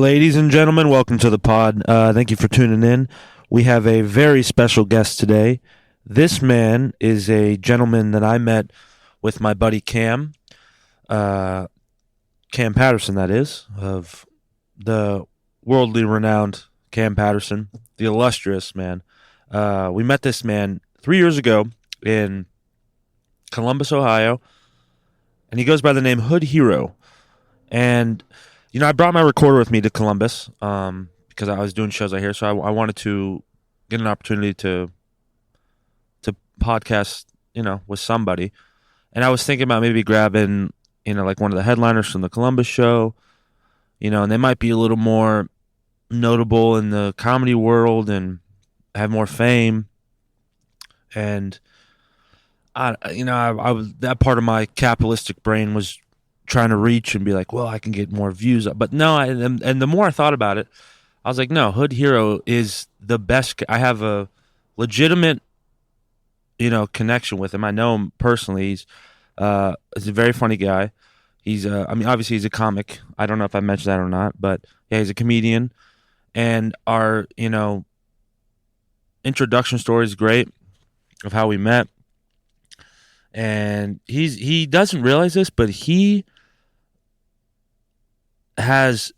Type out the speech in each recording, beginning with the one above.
Ladies and gentlemen, welcome to the pod. Thank you for tuning in. We have a very special guest today. This man is a gentleman that I met with my buddy Cam Patterson, that is, of the worldly renowned Cam Patterson, the illustrious man. We met this man 3 years ago in Columbus, Ohio, and he goes by the name Hood Hero. And I brought my recorder with me to Columbus because I was doing shows out here, so I wanted to get an opportunity to podcast, with somebody. And I was thinking about maybe grabbing, like one of the headliners from the Columbus show, and they might be a little more notable in the comedy world and have more fame. And I was, that part of my capitalistic brain was trying to reach and be like, well, I can get more views. But no, and the more I thought about it, I was like, no, Hood Hero is the best. I have a legitimate, connection with him. I know him personally. He's a very funny guy. He's obviously he's a comic. I don't know if I mentioned that or not, but yeah, he's a comedian. And our, introduction story is great of how we met. And he doesn't realize this, but he lives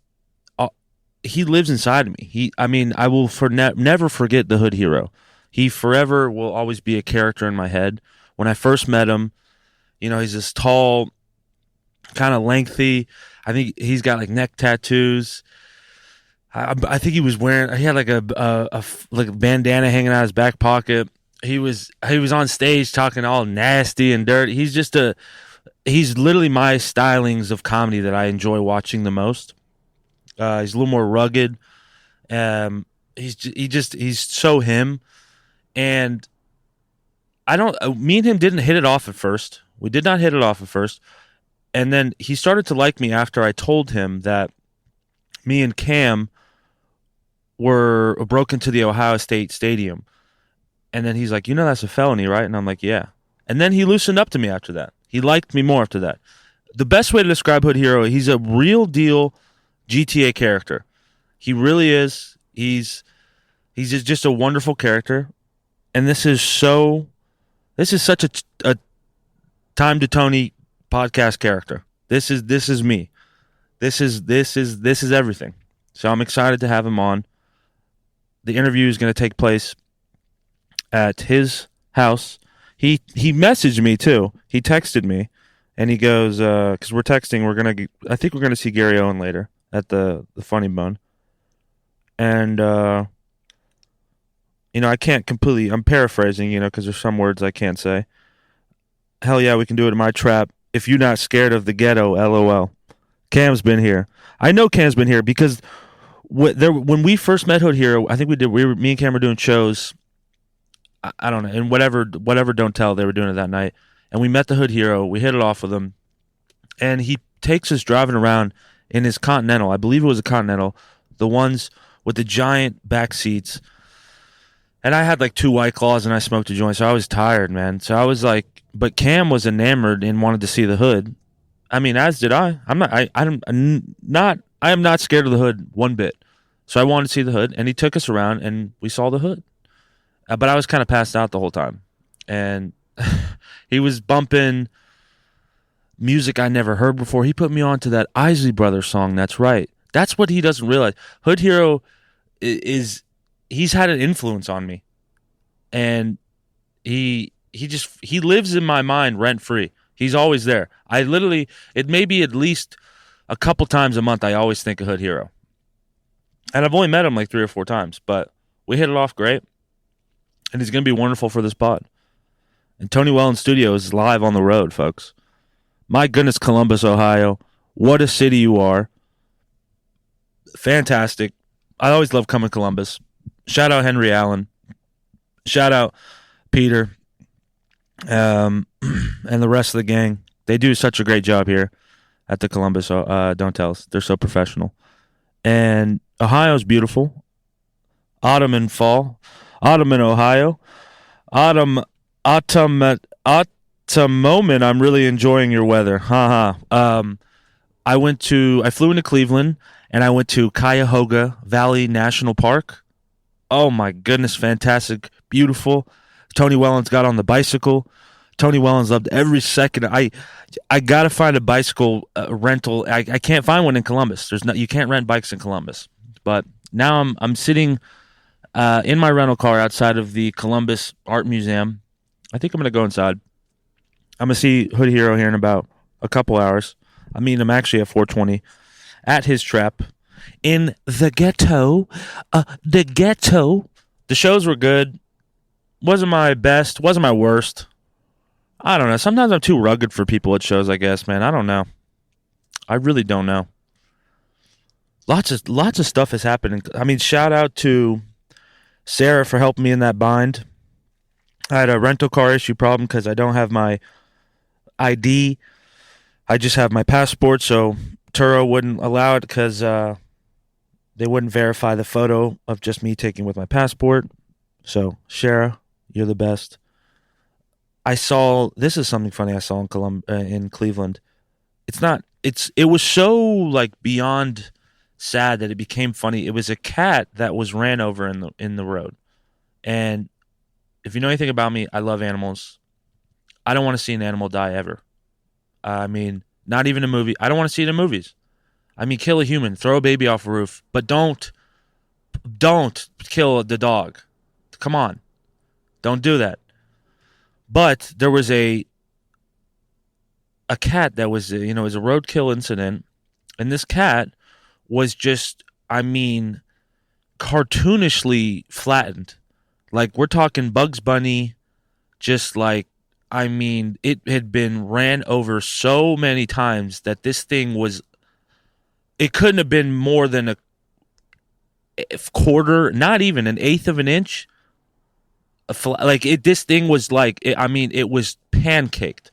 inside of me. I will never forget the Hood Hero. He forever will always be a character in my head. When I first met him, he's this tall, kind of lengthy. I think he's got like neck tattoos. I think he had like a bandana hanging out of his back pocket. He was on stage talking all nasty and dirty. He's literally my stylings of comedy that I enjoy watching the most. He's a little more rugged. He's so him. And me and him didn't hit it off at first. We did not hit it off at first. And then he started to like me after I told him that me and Cam broke into the Ohio State Stadium. And then he's like, that's a felony, right? And I'm like, yeah. And then he loosened up to me after that. He liked me more after that. The best way to describe Hood Hero, he's a real deal GTA character. He really is. He's just a wonderful character. And this is such a Time to Tony podcast character. This is me. This is everything. So I'm excited to have him on. The interview is going to take place at his house. He messaged me too. He texted me, and he goes, because we're texting. I think we're gonna see Gary Owen later at the Funny Bone, and I can't completely. I'm paraphrasing, because there's some words I can't say. Hell yeah, we can do it in my trap. If you're not scared of the ghetto, LOL. Cam's been here. I know Cam's been here because when we first met Hood Hero, I think me and Cam were doing shows. I don't know, and whatever don't tell, they were doing it that night. And we met the Hood Hero. We hit it off with him. And he takes us driving around in his Continental. I believe it was a Continental. The ones with the giant back seats. And I had like 2 White Claws and I smoked a joint, so I was tired, man. So I was like, but Cam was enamored and wanted to see the Hood. I mean, as did I. I am not scared of the Hood one bit. So I wanted to see the Hood, and he took us around and we saw the Hood. But I was kind of passed out the whole time. And he was bumping music I never heard before. He put me on to that Isley Brothers song, That's Right. That's what he doesn't realize. Hood Hero he's had an influence on me. And he lives in my mind rent-free. He's always there. It may be at least a couple times a month I always think of Hood Hero. And I've only met him like 3 or 4 times, but we hit it off great. And he's going to be wonderful for this pod. And Tony Wellons Studio is live on the road, folks. My goodness, Columbus, Ohio. What a city you are. Fantastic. I always love coming to Columbus. Shout out Henry Allen. Shout out Peter. And the rest of the gang. They do such a great job here at the Columbus Don't Tell Us. They're so professional. And Ohio's beautiful. Autumn and fall. Autumn in Ohio. Autumn moment, I'm really enjoying your weather. I flew into Cleveland, and I went to Cuyahoga Valley National Park. Oh my goodness, fantastic, beautiful. Tony Wellons got on the bicycle. Tony Wellons loved every second. I gotta find a bicycle rental. I can't find one in Columbus. You can't rent bikes in Columbus. But now I'm sitting in my rental car outside of the Columbus Art Museum. I think I'm gonna go inside. I'm gonna see Hood Hero here in about a couple hours. I mean, I'm actually at 420 at his trap in the ghetto. The ghetto. The shows were good. Wasn't my best. Wasn't my worst. I don't know. Sometimes I'm too rugged for people at shows, I guess, man. I don't know. I really don't know. Lots of stuff has happened. I mean, shout out to Sarah for helping me in that bind. I had a rental car issue problem because I don't have my ID. I just have my passport, so Turo wouldn't allow it because they wouldn't verify the photo of just me taking with my passport. So, Shara, you're the best. This is something funny I saw in Cleveland. It was so like beyond sad that it became funny. It was a cat that was ran over in the road. And if you know anything about me, I love animals. I don't want to see an animal die ever. I mean, not even a movie. I don't want to see it in movies. I mean, kill a human, throw a baby off a roof, but don't kill the dog. Come on. Don't do that. But there was a cat that was, it was a roadkill incident, and this cat was just, I mean, cartoonishly flattened. Like, we're talking Bugs Bunny, just like, I mean, it had been ran over so many times that this thing was, it couldn't have been more than a quarter, not even an eighth of an inch. This thing was like, it was pancaked.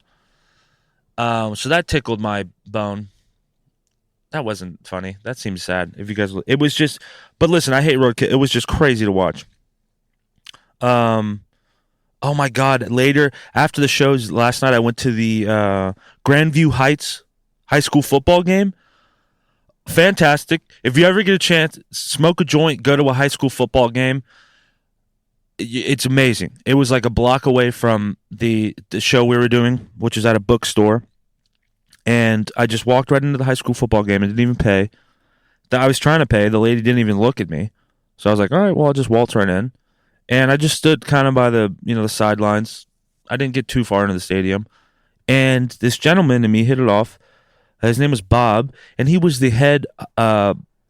So that tickled my bone. That wasn't funny. That seems sad. If you guys, it was just. But listen, I hate roadkill. It was just crazy to watch. Oh my God! Later, after the shows last night, I went to the Grandview Heights high school football game. Fantastic! If you ever get a chance, smoke a joint, go to a high school football game. It's amazing. It was like a block away from the show we were doing, which is at a bookstore. And I just walked right into the high school football game and didn't even pay. I was trying to pay. The lady didn't even look at me. So I was like, all right, well, I'll just waltz right in. And I just stood kind of by the sidelines. I didn't get too far into the stadium. And this gentleman and me hit it off. His name was Bob, and he was the head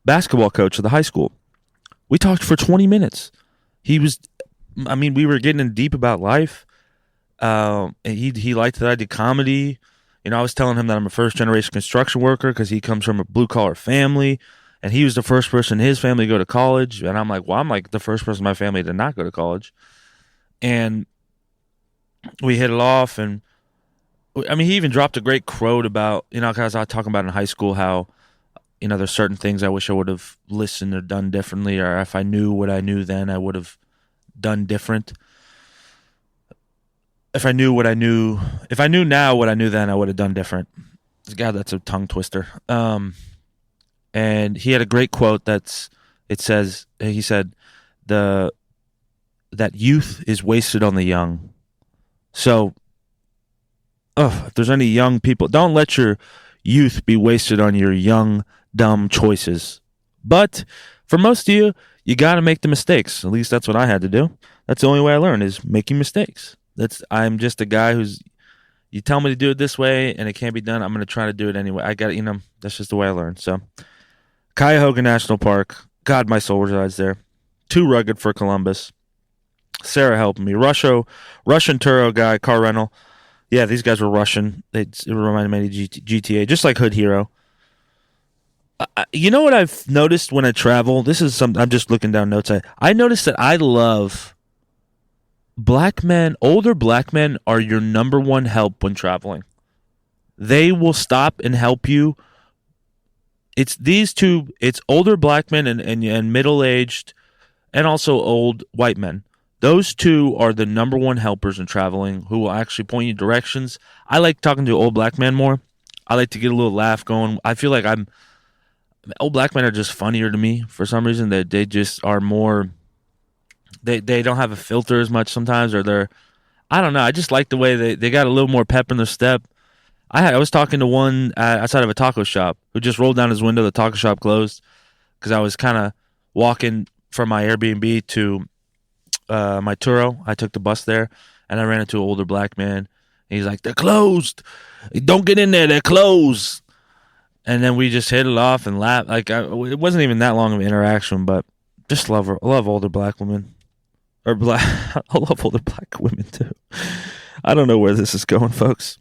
basketball coach of the high school. We talked for 20 minutes. We were getting in deep about life. He liked that I did comedy. I was telling him that I'm a first-generation construction worker because he comes from a blue-collar family, and he was the first person in his family to go to college. And I'm like, well, I'm like the first person in my family to not go to college. And we hit it off, and he even dropped a great quote about, because I was talking about in high school how, there's certain things I wish I would have listened or done differently, or if I knew what I knew then, I would have done different. If I knew now what I knew then, I would have done different. God, that's a tongue twister. And he had a great quote he said, that youth is wasted on the young. So, if there's any young people, don't let your youth be wasted on your young, dumb choices. But for most of you, you got to make the mistakes. At least that's what I had to do. That's the only way I learned, is making mistakes. I'm just a guy you tell me to do it this way and it can't be done, I'm going to try to do it anyway. I got it, that's just the way I learned. So, Cuyahoga National Park. God, my soul resides there. Too rugged for Columbus. Sarah helping me. Russian Turo guy, car rental. Yeah, these guys were Russian. It reminded me of GTA, just like Hood Hero. You know what I've noticed when I travel? I'm just looking down notes. I noticed that I love black men. Older black men are your number one help when traveling. They will stop and help you. It's these two. It's older black men and middle-aged and also old white men. Those two are the number one helpers in traveling, who will actually point you directions. I like talking to old black men more. I like to get a little laugh going. I feel like old black men are just funnier to me for some reason. That they just are more. They don't have a filter as much sometimes, or they're. I don't know. I just like the way they got a little more pep in their step. I was talking to one outside of a taco shop who just rolled down his window. The taco shop closed because I was kind of walking from my Airbnb to my Turo. I took the bus there, and I ran into an older black man. And he's like, "They're closed. Don't get in there. They're closed." And then we just hit it off and laughed. Like it wasn't even that long of an interaction, but just love her. I love older black women. Or black. I love older black women too. I don't know where this is going, folks.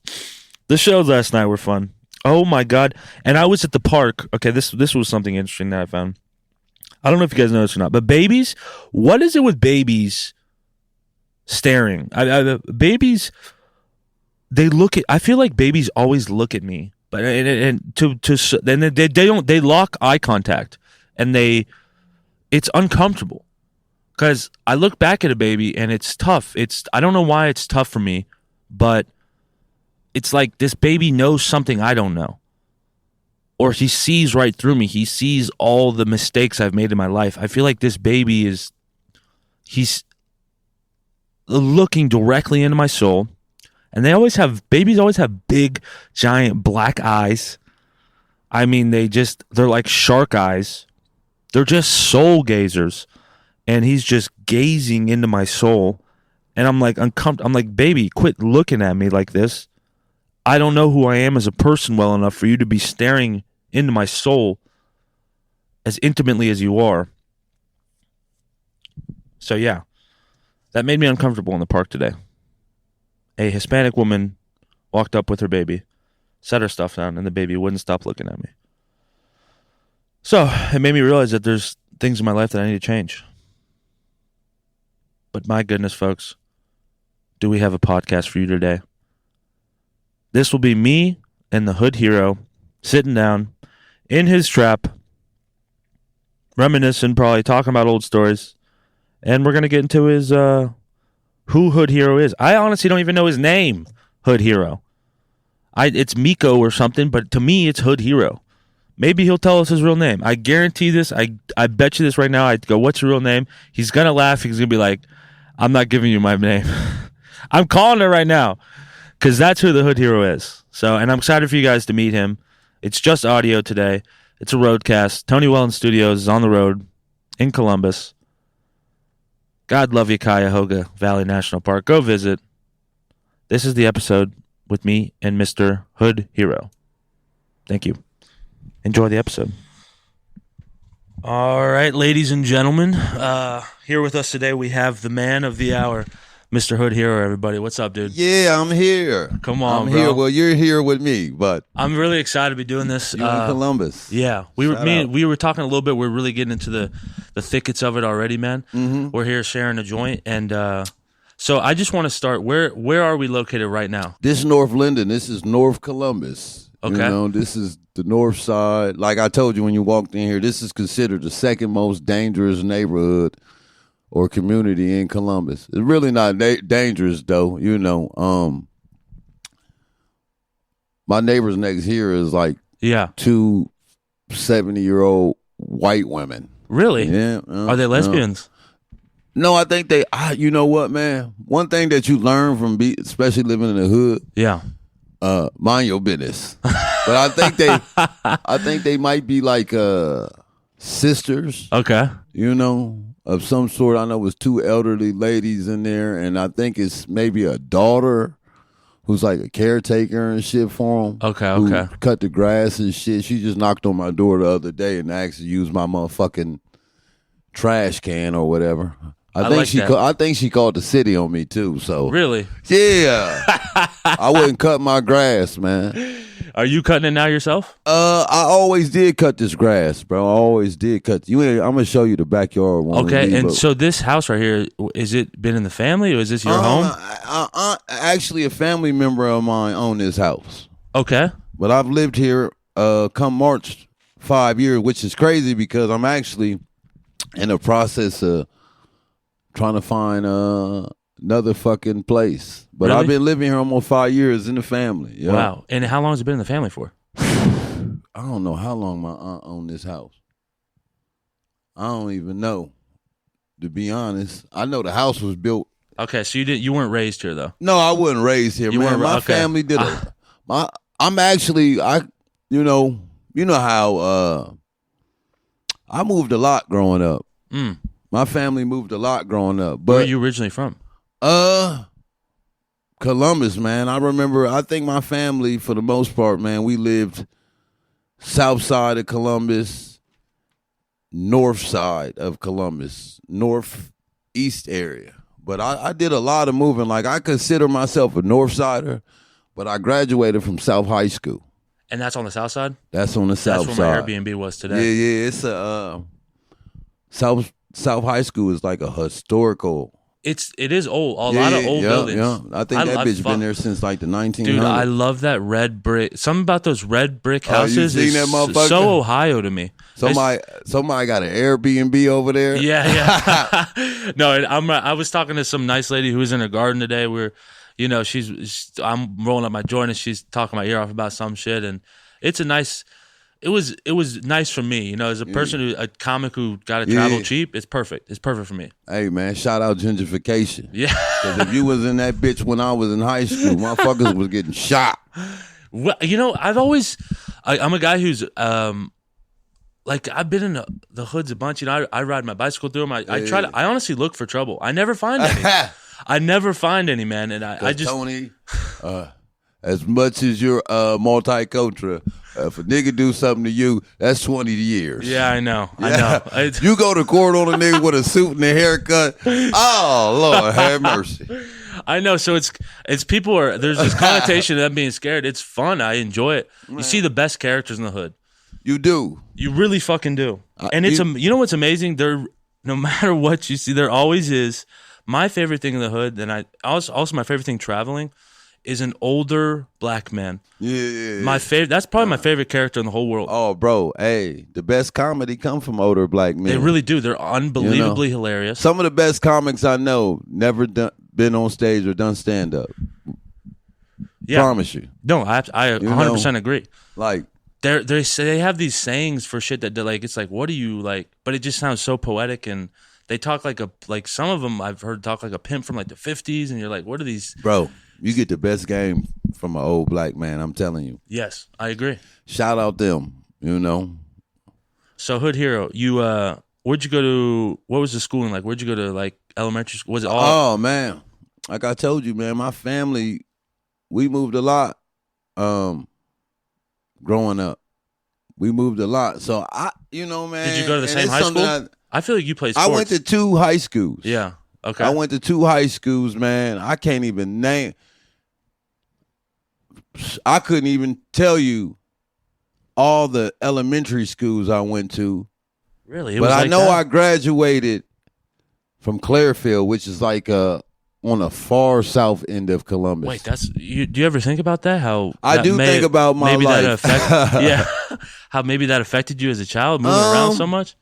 The shows last night were fun. Oh my god! And I was at the park. Okay, this was something interesting that I found. I don't know if you guys know this or not, but babies. What is it with babies staring? Babies. They look at. I feel like babies always look at me, but then they don't. They lock eye contact, and it's uncomfortable. Because I look back at a baby and it's tough. I don't know why it's tough for me, but it's like this baby knows something I don't know. Or he sees right through me. He sees all the mistakes I've made in my life. I feel like this baby he's looking directly into my soul. And babies always have big, giant black eyes. I mean, they're like shark eyes. They're just soul gazers. And he's just gazing into my soul. And I'm like uncomfortable. I'm like, baby, quit looking at me like this. I don't know who I am as a person well enough for you to be staring into my soul as intimately as you are. So yeah, that made me uncomfortable in the park today. A Hispanic woman walked up with her baby, set her stuff down, and the baby wouldn't stop looking at me. So it made me realize that there's things in my life that I need to change. But my goodness, folks, do we have a podcast for you today? This will be me and the Hood Hero sitting down in his trap, reminiscing, probably talking about old stories. And we're going to get into his who Hood Hero is. I honestly don't even know his name, Hood Hero. It's Miko or something, but to me, it's Hood Hero. Maybe he'll tell us his real name. I guarantee this. I bet you this right now. I'd go, what's your real name? He's going to laugh. He's going to be like, I'm not giving you my name. I'm calling it right now because that's who the Hood Hero is. So, and I'm excited for you guys to meet him. It's just audio today. It's a roadcast. Tony Wellons Studios is on the road in Columbus. God love you, Cuyahoga Valley National Park. Go visit. This is the episode with me and Mr. Hood Hero. Thank you. Enjoy the episode. All right, ladies and gentlemen, here with us today we have the man of the hour, Mr. Hood Hero. Everybody, what's up, dude? Yeah, I'm here. Come on, I'm bro. here. Well, you're here with me, but I'm really excited to be doing this. you're in Columbus. Yeah, we were talking a little bit. We're really getting into the thickets of it already, man. Mm-hmm. We're here sharing a joint, and so I just want to start. Where are we located right now? This is North Linden. This is North Columbus. Okay. You know, this is the north side. Like I told you when you walked in here, this is considered the second most dangerous neighborhood or community in Columbus. It's really not dangerous, though. You know, my neighbors next here is like two 70-year-old white women. Really? Yeah. Are they lesbians? No, I think they. You know what, man? One thing that you learn from especially living in the hood. Yeah. Mind your business. But I think they might be like sisters. Okay. You know, of some sort. I know it was two elderly ladies in there, and I think it's maybe a daughter who's like a caretaker and shit for them. Okay. Who cut the grass and shit. She just knocked on my door the other day and asked to use my motherfucking trash can or whatever. I think she called the city on me too. So really, yeah, I wouldn't cut my grass, man. Are you cutting it now yourself? I always did cut this grass, bro. I always did cut. I'm gonna show you the backyard one. Okay, and so this house right here, is it been in the family or is this your home? Actually, a family member of mine owned this house. Okay, but I've lived here come March 5 years, which is crazy because I'm actually in the process of trying to find another fucking place. But really? I've been living here almost 5 years in the family. Yeah. Wow. And how long has it been in the family for? I don't know how long my aunt owned this house. I don't even know. To be honest, I know the house was built. Okay, so you weren't raised here though. No, I wasn't raised here, You man. weren't My okay. family did a. I'm actually you know how I moved a lot growing up. Mm. My family moved a lot growing up. But Where are you originally from? Columbus, man. I remember. I think my family, for the most part, man, we lived south side of Columbus, north side of Columbus, northeast area. But I did a lot of moving. Like, I consider myself a north sider, but I graduated from South High School. And that's on the south side? That's on the south That's side. where my Airbnb was today. Yeah. It's a South High School is like a historical. It is old. A lot of old buildings. Yeah. I think that bitch been there since like the 1900s. Dude, I love that red brick. Something about those red brick houses you seen that motherfucker? so Ohio to me. Somebody got an Airbnb over there. Yeah. No, I was talking to some nice lady who was in her garden today. I'm rolling up my joint and she's talking my ear off about some shit, and it was nice for me, as a person a comic who got to travel cheap. It's perfect. It's perfect for me. Hey man, shout out gentrification. Yeah. Because if you was in that bitch when I was in high school, motherfuckers was getting shot. Well, I'm a guy who's I've been in the hoods a bunch. I ride my bicycle through them. I honestly look for trouble. I never find any. I never find any, man. And I just Tony, as much as you're multicultural, if a nigga do something to you, that's 20 years. Yeah, I know. You go to court on a nigga with a suit and a haircut. Oh Lord, have mercy. I know. So it's people there's this connotation of them being scared. It's fun. I enjoy it. Man. You see the best characters in the hood. You do. You really fucking do. And you know what's amazing? No matter what you see, there always is. My favorite thing in the hood, and also my favorite thing traveling, is an older black man. Yeah. My favorite. That's probably my favorite character in the whole world. Oh, bro. Hey, the best comedy come from older black men. They really do. They're unbelievably hilarious. Some of the best comics I know never been on stage or done stand up. Yeah. Promise you. No, I 100% agree. Like. They have these sayings for shit that like it's like, what do you like? But it just sounds so poetic, and they talk like some of them I've heard talk like a pimp from like the 50s, and you're like, what are these? Bro, you get the best game from an old black man. I'm telling you. Yes, I agree. Shout out them. So Hood Hero, you where'd you go to? What was the schooling like? Where'd you go to like elementary school? Was it all? Oh man, like I told you, man, my family, we moved a lot. Growing up, we moved a lot. So man. Did you go to the same high school? I feel like you played sports. I went to 2 high schools. Yeah. Okay. I went to 2 high schools, man. I can't even name. I couldn't even tell you all the elementary schools I went to. Really? But I know I graduated from Clairfield, which is like on the far south end of Columbus. Wait, do you ever think about that? How I do think about my life. How maybe that affected you as a child, moving around so much?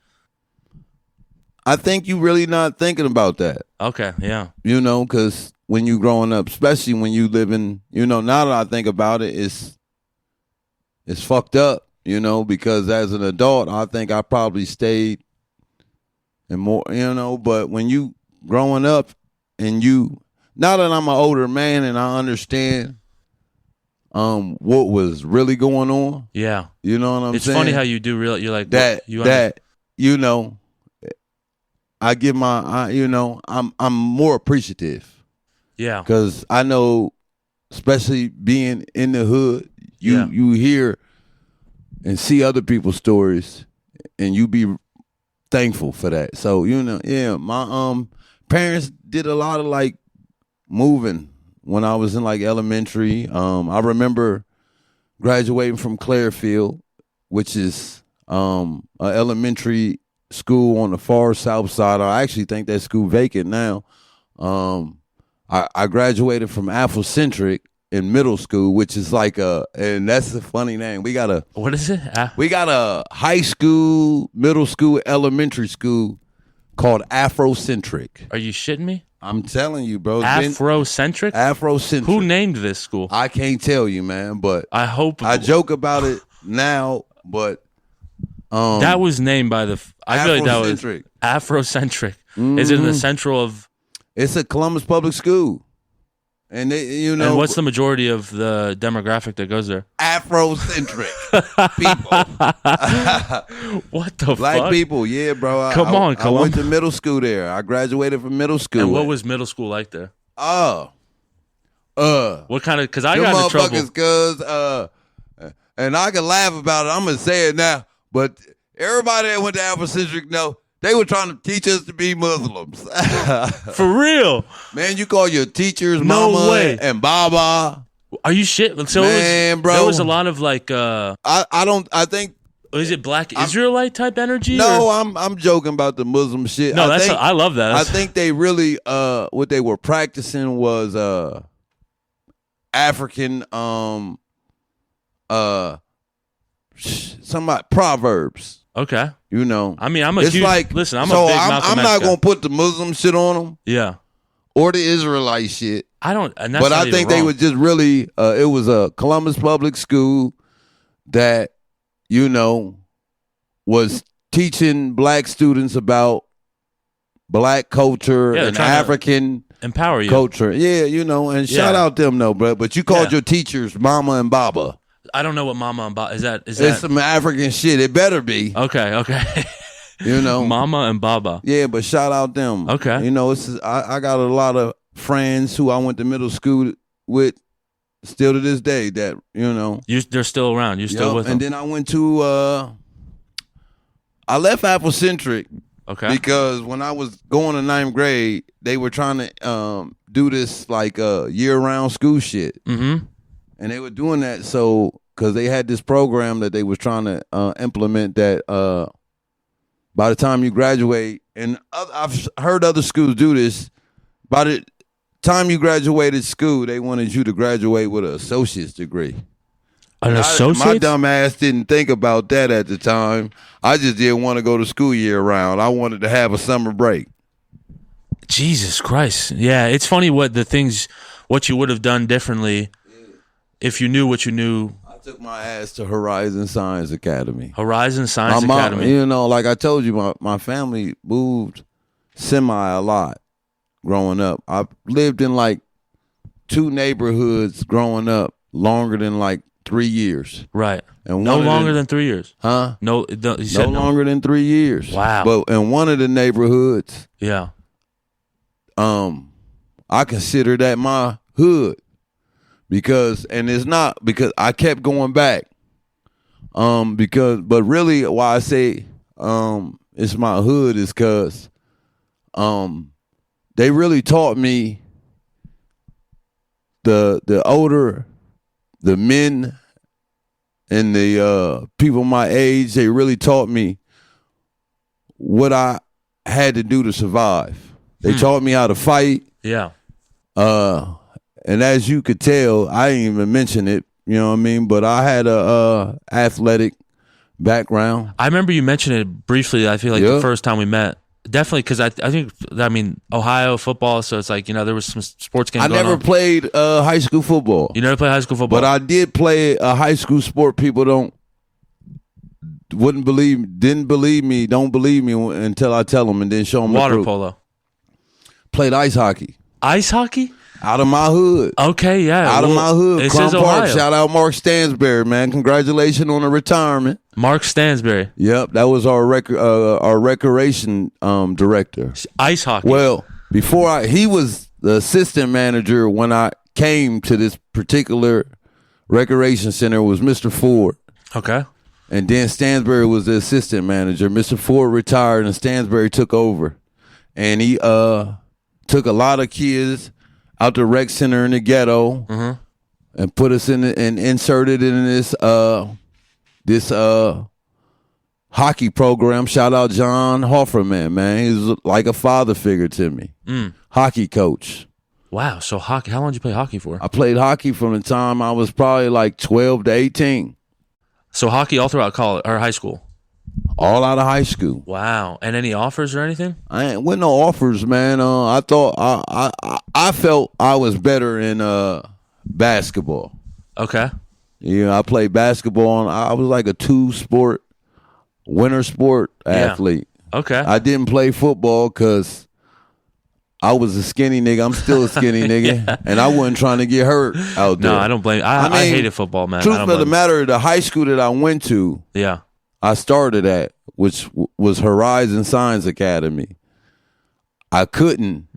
I think you really not thinking about that. Okay, yeah. Because when you growing up, especially when you living, now that I think about it, it's fucked up, because as an adult, I think I probably stayed and more, but when you growing up and now that I'm an older man and I understand what was really going on. Yeah. You know what I'm saying? It's funny how you do you're like I give I'm more appreciative. Yeah. Cuz I know, especially being in the hood, you hear and see other people's stories and you be thankful for that. So, my parents did a lot of like moving when I was in like elementary. I remember graduating from Clairfield, which is an elementary school on the far south side. I actually think that school vacant now. I graduated from Afrocentric in middle school, which is like and that's a funny name. What is it? We got a high school, middle school, elementary school called Afrocentric. Are you shitting me? I'm telling you, bro. Afrocentric? Afrocentric. Who named this school? I can't tell you, man, but I hope I joke about it now But that was named by I feel like that was Afrocentric. Afrocentric. Is it in the central of? It's a Columbus public school, and they, And what's the majority of the demographic that goes there? Afrocentric people, What the black fuck? people. Yeah, bro. Come on, I went Columbus. to middle school there. I graduated from middle school. And what was middle school like there? What kind of? Because I them got into trouble. motherfuckers, and I can laugh about it. I'm gonna say it now, but everybody that went to Afrocentric know they were trying to teach us to be Muslims. For real? Man, you call your teachers No mama way. and baba. Are you shit? So Man, bro. there was a lot of like. I think Is it black Israelite type energy? no, or? I'm joking about the Muslim shit. No, I I love that. I think they really what they were practicing was African some proverbs. Okay. You know, I mean, I'm a it's huge. like Listen, I'm so a big I'm Malcolm X not guy. gonna put the Muslim shit on them Yeah. or the Israelite shit. I don't. And that's But not I even think they wrong. were just really. It was a Columbus public school that was teaching black students about black culture Yeah, they're and trying to African empower you. culture. Yeah, and shout Yeah. out them though, bro. But you called Yeah. your teachers mama and baba. I don't know what Mama and Baba is. That It's some African shit. It better be. okay? Mama and Baba. Yeah, but shout out them. Okay. I got a lot of friends who I went to middle school with still to this day that, They're still around. You're still Yup. with them. And then I went to I left Afrocentric Okay. because when I was going to ninth grade, they were trying to do this like year-round school shit. Mm-hmm. And they were doing that because they had this program that they was trying to implement that by the time you graduate, and I've heard other schools do this, by the time you graduated school, they wanted you to graduate with an associate's degree. An My associate? dumb ass didn't think about that at the time. I just didn't want to go to school year round. I wanted to have a summer break. Jesus Christ. Yeah, it's funny what you would have done differently if you knew what you knew. I took my ass to Horizon Science Academy. Horizon Science My mom, Academy. like I told you, my family moved a lot growing up. I lived in like 2 neighborhoods growing up longer than like 3 years. Right. And No one of longer the- than 3 years. Huh? No, you said No longer than 3 years. Wow. But in one of the neighborhoods, Yeah. I consider that my hood because it's not because I kept going back. But really why I say it's my hood is because they really taught me the older the men and the people my age, they really taught me what I had to do to survive. They taught me how to fight. Yeah. And as you could tell, I didn't even mention it, you know what I mean? But I had a athletic background. I remember you mentioned it briefly, I feel like Yeah. the first time we met. Definitely, because I think, Ohio football, so it's like, there was some sports games I going never on. played high school football. You never played high school football? But I did play a high school sport people don't believe me until I tell them and then show them Water the proof. polo. Played ice hockey. Ice hockey? Out of my hood. Okay, yeah. Out of my hood. It Crum says Park. Ohio. Shout out Mark Stansberry, man. Congratulations on the retirement. Mark Stansberry. Yep, that was our recreation director. Ice hockey. Well, he was the assistant manager when I came to this particular recreation center was Mr. Ford. Okay. And then Stansberry was the assistant manager. Mr. Ford retired and Stansberry took over. And he took a lot of kids out the rec center in the ghetto and put us and inserted in this hockey program. Shout out John Hofferman, man. He was like a father figure to me. Hockey coach. Wow. So hockey. How long did you play hockey for? I played hockey from the time I was probably like 12 to 18. So hockey all throughout college or high school. All out of high school. Wow. And any offers or anything? I ain't with no offers, man. I thought I felt I was better in basketball. Okay. Yeah, I played basketball. I was like a winter sport athlete. Okay. I didn't play football because I was a skinny nigga. I'm still a skinny nigga, and I wasn't trying to get hurt out there. No, I don't blame. I hated football, man. Truth of the matter, the high school that I went to, I started at, which was Horizon Science Academy. I couldn't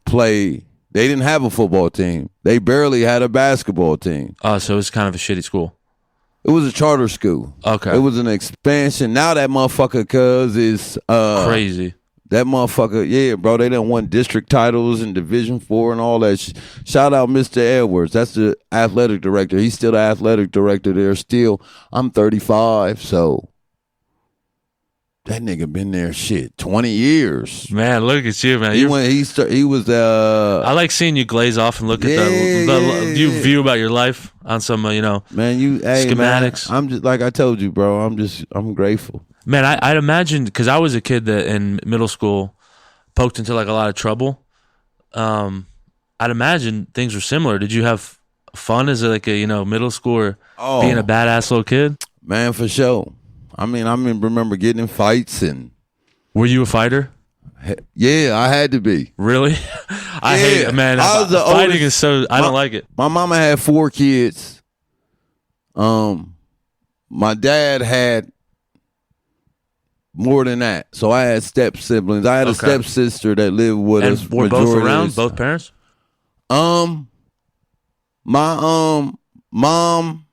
play. They didn't have a football team. They barely had a basketball team. Oh, so it was kind of a shitty school. It was a charter school. Okay. It was an expansion. Now that motherfucker, cuz, is crazy. That motherfucker, yeah, bro. They done won district titles and Division 4 and all that. Shout out Mr. Edwards. That's the athletic director. He's still the athletic director there. Still, I'm 35, so that nigga been there 20 years. Man, look at you, man. He was I like seeing you glaze off and look at the view about your life on some man, schematics. Man, I'm just like I told you, bro. I'm grateful. Man, I'd imagine, because I was a kid that in middle school poked into like a lot of trouble. I'd imagine things were similar. Did you have fun as like a middle schooler being a badass little kid? Man, for sure. I remember getting in fights and. Were you a fighter? Yeah, I had to be. Really? I hate it, man. Fighting is so. I don't like it. My mama had 4 kids. My dad had more than that. So I had step siblings. I had a step sister that lived with us. Were both around? Both parents? My mom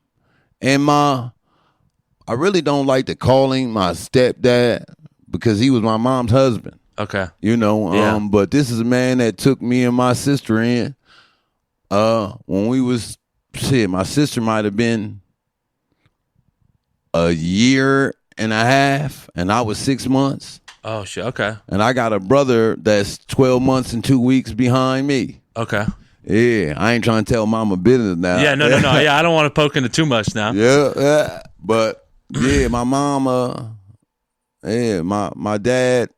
and I really don't like to call him my stepdad because he was my mom's husband. Okay. But this is a man that took me and my sister in. When we was my sister might have been a year and a half, and I was 6 months. Oh shit! Okay. And I got a brother that's 12 months and 2 weeks behind me. Okay. Yeah, I ain't trying to tell mama business now. Yeah, no. Yeah, I don't want to poke into too much now. Yeah. But yeah, my mama. Yeah, my dad.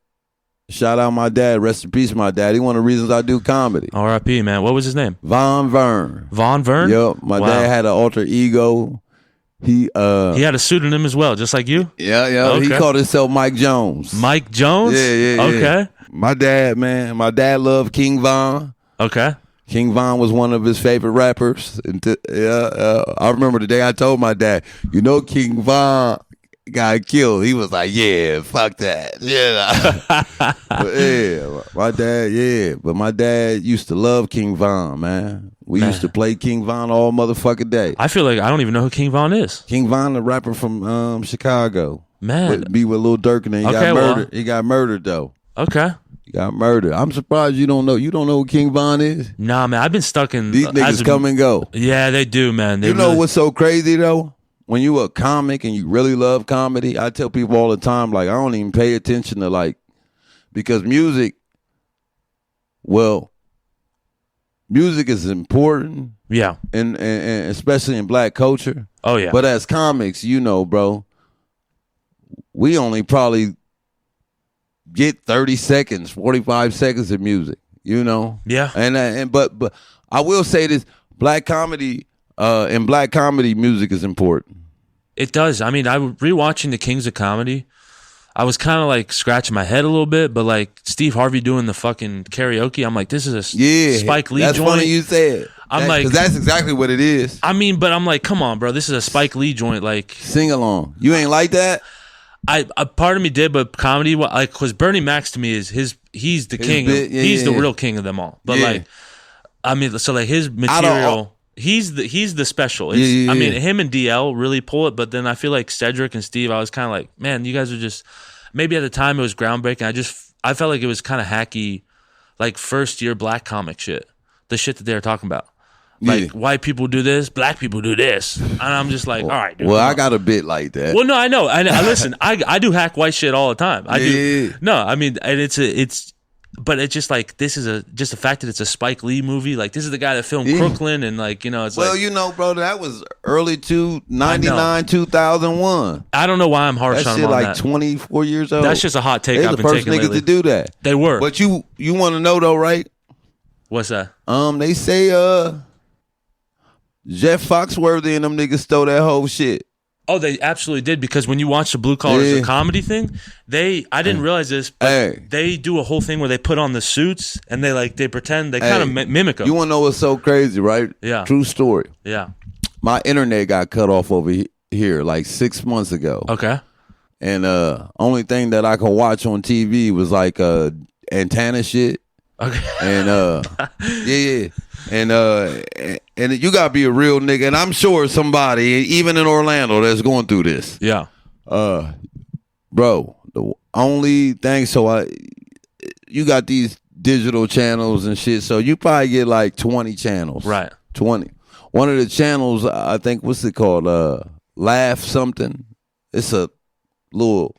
Shout out my dad. Rest in peace, my dad. He one of the reasons I do comedy. R.I.P. Man. What was his name? Von Vern. Von Vern. Yep. My dad had an alter ego. He had a pseudonym as well, just like you? Yeah. Okay. He called himself Mike Jones. Mike Jones? Yeah. Okay. My dad loved King Von. Okay. King Von was one of his favorite rappers. I remember the day I told my dad, King Von got killed. He was like, yeah, fuck that. Yeah. But my dad used to love King Von, man. We used to play King Von all motherfucking day. I feel like I don't even know who King Von is. King Von, the rapper from Chicago. Man. Be with Lil Durk, and then he got murdered. He got murdered, though. Okay. He got murdered. I'm surprised you don't know. You don't know who King Von is? Nah, man. I've been stuck in... These niggas come and go. Yeah, they do, man. You know what's so crazy, though? When you a comic and you really love comedy, I tell people all the time, like, I don't even pay attention to, like... Because music is important. Yeah. And especially in black culture. Oh, yeah. But as comics, bro, we only probably get 30 seconds, 45 seconds of music, Yeah. But I will say this, black comedy music is important. It does. I mean, I was rewatching The Kings of Comedy. I was kind of like scratching my head a little bit, but like Steve Harvey doing the fucking karaoke, I'm like, this is a Spike Lee that's joint. Funny you said. Because that's exactly what it is. I mean, but I'm like, come on, bro, this is a Spike Lee joint. Like, sing along. You ain't like that? A part of me did, but comedy, like, because Bernie Mac to me is he's the king. He's the real king of them all. But like, I mean, so like his material. He's the special. I mean, him and DL really pull it, but then I feel like Cedric and Steve, I was kind of like, man, you guys are just, maybe at the time it was groundbreaking. I felt like it was kind of hacky, like first year black comic shit. The shit that they were talking about. Like, white people do this, black people do this. And I'm just like, all right, dude. Well, I got a bit like that. Well, no, I know. Listen, I do hack white shit all the time. I do. No, I mean, and but it's just like, this is just the fact that it's a Spike Lee movie. Like, this is the guy that filmed Crooklyn, and like, it's bro, that was early 99, 2001. I don't know why I'm harsh on him on like that. 24 years old. That's just a hot take I've been taking lately. They're the first niggas to do that. They were. But you want to know though, right? What's that? They say Jeff Foxworthy and them niggas stole that whole shit. Oh, they absolutely did, because when you watch the Blue Collars, the comedy thing, I didn't realize this, but they do a whole thing where they put on the suits and they pretend, they kind of mimic them. You want to know what's so crazy, right? Yeah. True story. Yeah. My internet got cut off over here like 6 months ago. Okay. And only thing that I could watch on TV was like antenna shit. Okay. And yeah. And you gotta be a real nigga, and I'm sure somebody, even in Orlando, that's going through this. Yeah. Bro, the only thing, you got these digital channels and shit, so you probably get like 20 channels. Right. 20. One of the channels, I think, what's it called? Laugh something. It's a little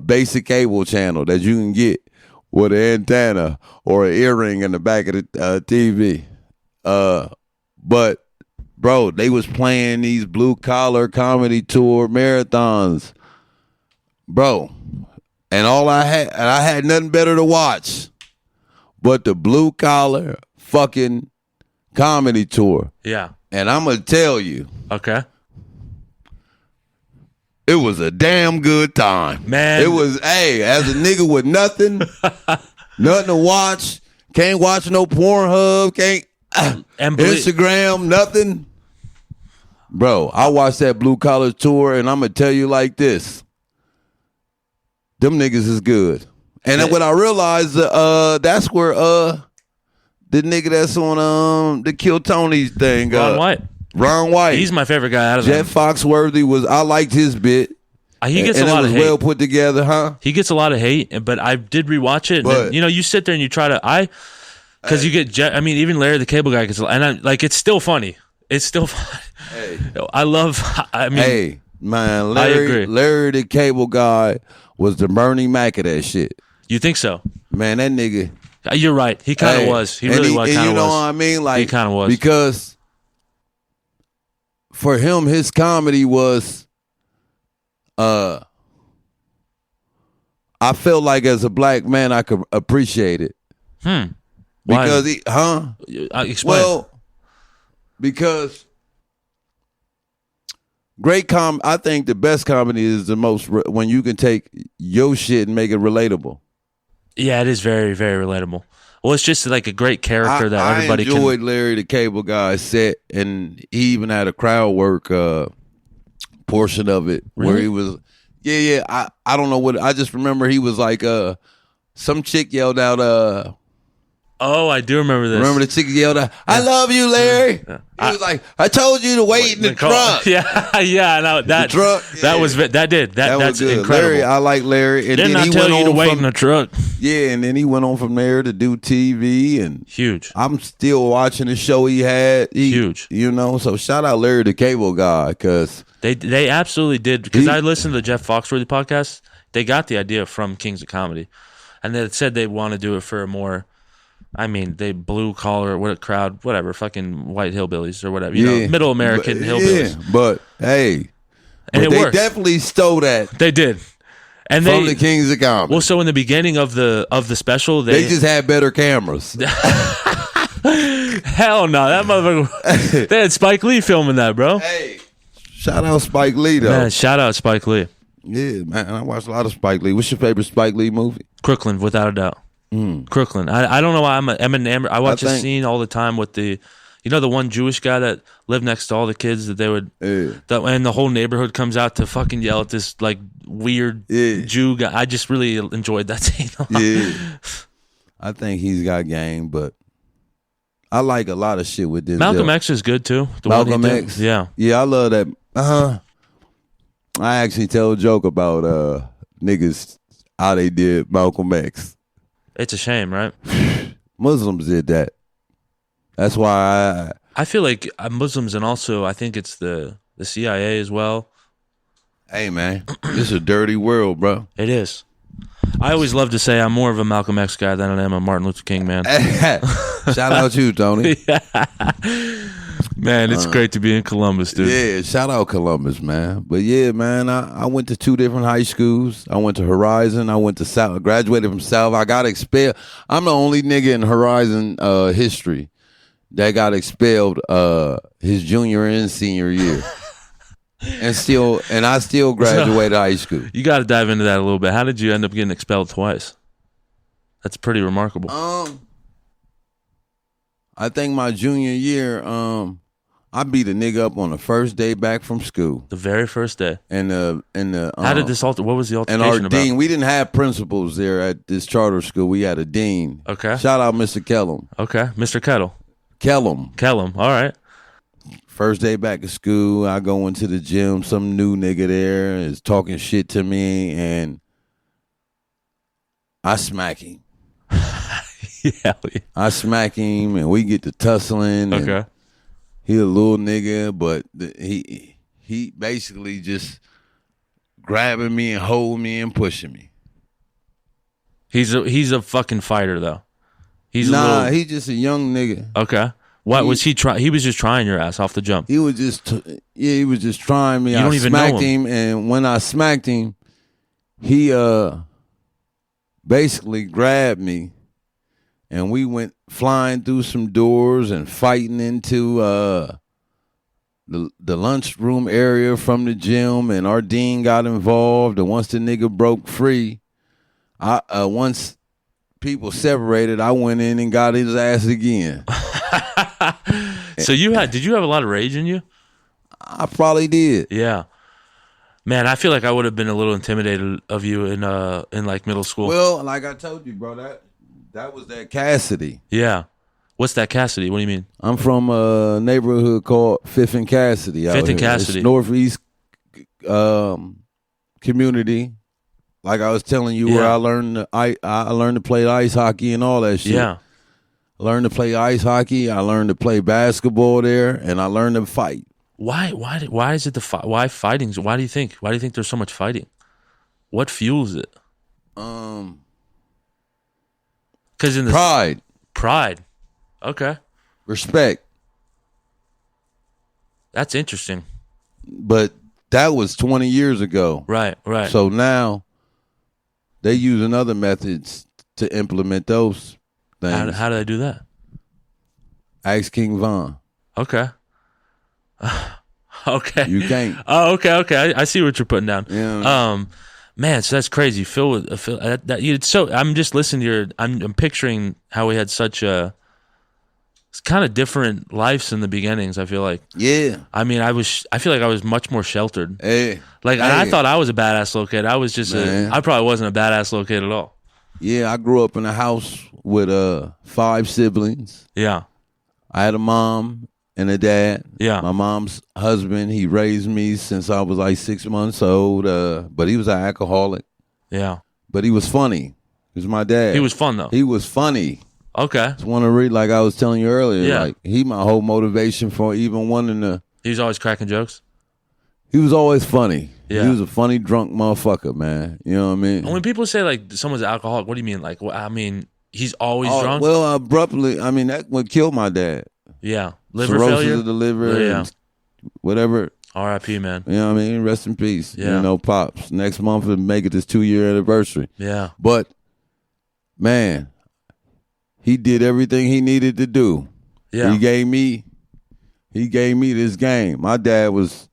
basic cable channel that you can get with an antenna or an earring in the back of the TV. But, bro, they was playing these blue collar comedy tour marathons. Bro, and I had nothing better to watch but the blue collar fucking comedy tour. Yeah. And I'm going to tell you. Okay. It was a damn good time. Man. It was, as a nigga with nothing to watch, can't watch no Pornhub, can't Instagram, nothing. Bro, I watched that Blue Collar Tour, and I'm going to tell you like this. Them niggas is good. And then when I realized that's where the nigga that's on the Kill Tony thing. Ron White. He's my favorite guy out of Jeff Foxworthy I liked his bit. He gets a lot of hate. Well put together, huh? He gets a lot of hate, but I did rewatch it. And then, you sit there and you try to, because you get, even Larry the Cable Guy gets, and it's still funny. It's still funny. Hey. Hey, man, Larry the Cable Guy was the Bernie Mac of that shit. You think so? Man, that nigga. You're right. He kind of was. He really was. You know what I mean? Like, he kind of was. Because for him, his comedy was, I felt like as a black man, I could appreciate it. Because Explain. Well, because I think the best comedy is the most, when you can take your shit and make it relatable. Yeah, it is very, very relatable. Well, it's just like a great character that everybody can. I enjoyed Larry the Cable Guy set, and he even had a crowd work portion of it where he was. Yeah. I don't know what. I just remember he was like, some chick yelled out, oh, I do remember this. Remember the chick yelled out, "I love you, Larry." He was like, "I told you to wait in the truck." Yeah. No, that the truck. That was that's good. incredible. Larry, I like Larry. And Didn't then I tell you to wait in the truck? Yeah, and then he went on from there to do TV and huge. I'm still watching the show he had. Huge. So shout out Larry the Cable Guy, because they absolutely did. Because I listened to the Jeff Foxworthy podcast. They got the idea from Kings of Comedy, and they said they want to do it for a more. They blue collar, crowd, whatever, fucking white hillbillies or whatever, middle American hillbillies. Yeah, but hey, and they definitely stole that. They did, and from the Kings of Comedy. Well, so in the beginning of the special, they just had better cameras. Hell no, that motherfucker. They had Spike Lee filming that, bro. Hey, shout out Spike Lee though. Man, shout out Spike Lee. Yeah, man, I watched a lot of Spike Lee. What's your favorite Spike Lee movie? Crooklyn, without a doubt. Crooklyn. I don't know why I'm enamored. I watch a scene all the time with the one Jewish guy that lived next to all the kids that they would, and the whole neighborhood comes out to fucking yell at this like weird Jew guy. I just really enjoyed that scene a lot. Yeah, I think he's got game, but I like a lot of shit with this. Malcolm X is good too. Malcolm X, yeah, I love that. I actually tell a joke about niggas how they did Malcolm X. It's a shame, right? Muslims did that. That's why I feel like Muslims, and also I think it's the CIA as well. Hey man, this is a dirty world, bro. It is. I always love to say I'm more of a Malcolm X guy than I am a Martin Luther King man. Shout out you, Tony. Man, it's great to be in Columbus, dude. Yeah, shout out Columbus, man. But yeah, man, I went to 2 different high schools. I went to Horizon. I went to South. Graduated from South. I got expelled. I'm the only nigga in Horizon history that got expelled his junior and senior year. And I still graduated high school. You got to dive into that a little bit. How did you end up getting expelled twice? That's pretty remarkable. I think my junior year, I beat a nigga up on the first day back from school. The very first day. And how did this what was the altercation and our about? dean, we didn't have principals there at this charter school. We had a dean. Okay. Shout out Mr. Kellum. Okay, Mr. Kettle. Kellum. All right. First day back at school, I go into the gym. Some new nigga there is talking shit to me, and I smack him. Yeah. I smack him, and we get to tussling. Okay. He a little nigga, but he basically just grabbing me and holding me and pushing me. He's a fucking fighter though. He's he's just a young nigga. Okay. What was he trying? He was just trying your ass off the jump. He was just he was just trying me. You don't even know smacked him, and when I smacked him, he basically grabbed me, and we went flying through some doors and fighting into the lunchroom area from the gym, and our dean got involved. And once the nigga broke free, once people separated, I went in and got his ass again. So did you have a lot of rage in you? I probably did. Yeah. Man, I feel like I would have been a little intimidated of you in like middle school. Well, like I told you, bro, that was that Cassidy. Yeah. What's that Cassidy? What do you mean? I'm from a neighborhood called Fifth and Cassidy. Fifth and Cassidy. It's Northeast community. Like I was telling you, where I learned to play ice hockey and all that shit. Yeah. I learned to play ice hockey. I learned to play basketball there, and I learned to fight. Why is it why fighting? Why do you think there's so much fighting? What fuels it? Because in the pride. Okay. Respect. That's interesting. But that was 20 years ago. Right. So now they using other methods to implement those things. How do they do that? Ask King Von. Okay. Okay. You can't. Oh, okay. I see what you're putting down. Yeah. Man, so that's crazy. Phil, I'm just listening to I'm picturing how we had such kind of different lives in the beginnings. I feel like. Yeah. I mean, I feel like I was much more sheltered. Hey. And I thought I was a badass little kid. I was just I probably wasn't a badass little kid at all. Yeah, I grew up in a house with 5 siblings. Yeah. I had a mom and a dad. Yeah. My mom's husband, he raised me since I was like 6 months old. But he was an alcoholic. Yeah. But he was funny. He was my dad. He was fun though. He was funny. Okay. Just want to read, like I was telling you earlier. Yeah. Like he my whole motivation for even wanting to. He was always cracking jokes. He was always funny. Yeah. He was a funny drunk motherfucker, man. You know what I mean? And when people say like someone's an alcoholic, what do you mean? Like, I mean, he's always drunk. Well, abruptly. I mean, that would kill my dad. Yeah. Liver Cirrhosis failure. of the liver. Yeah. And whatever. R.I.P. Man. You know what I mean? Rest in peace. Yeah. You know, pops. Next month will make it his 2-year anniversary. Yeah. But man, he did everything he needed to do. Yeah. He gave me this game. My dad was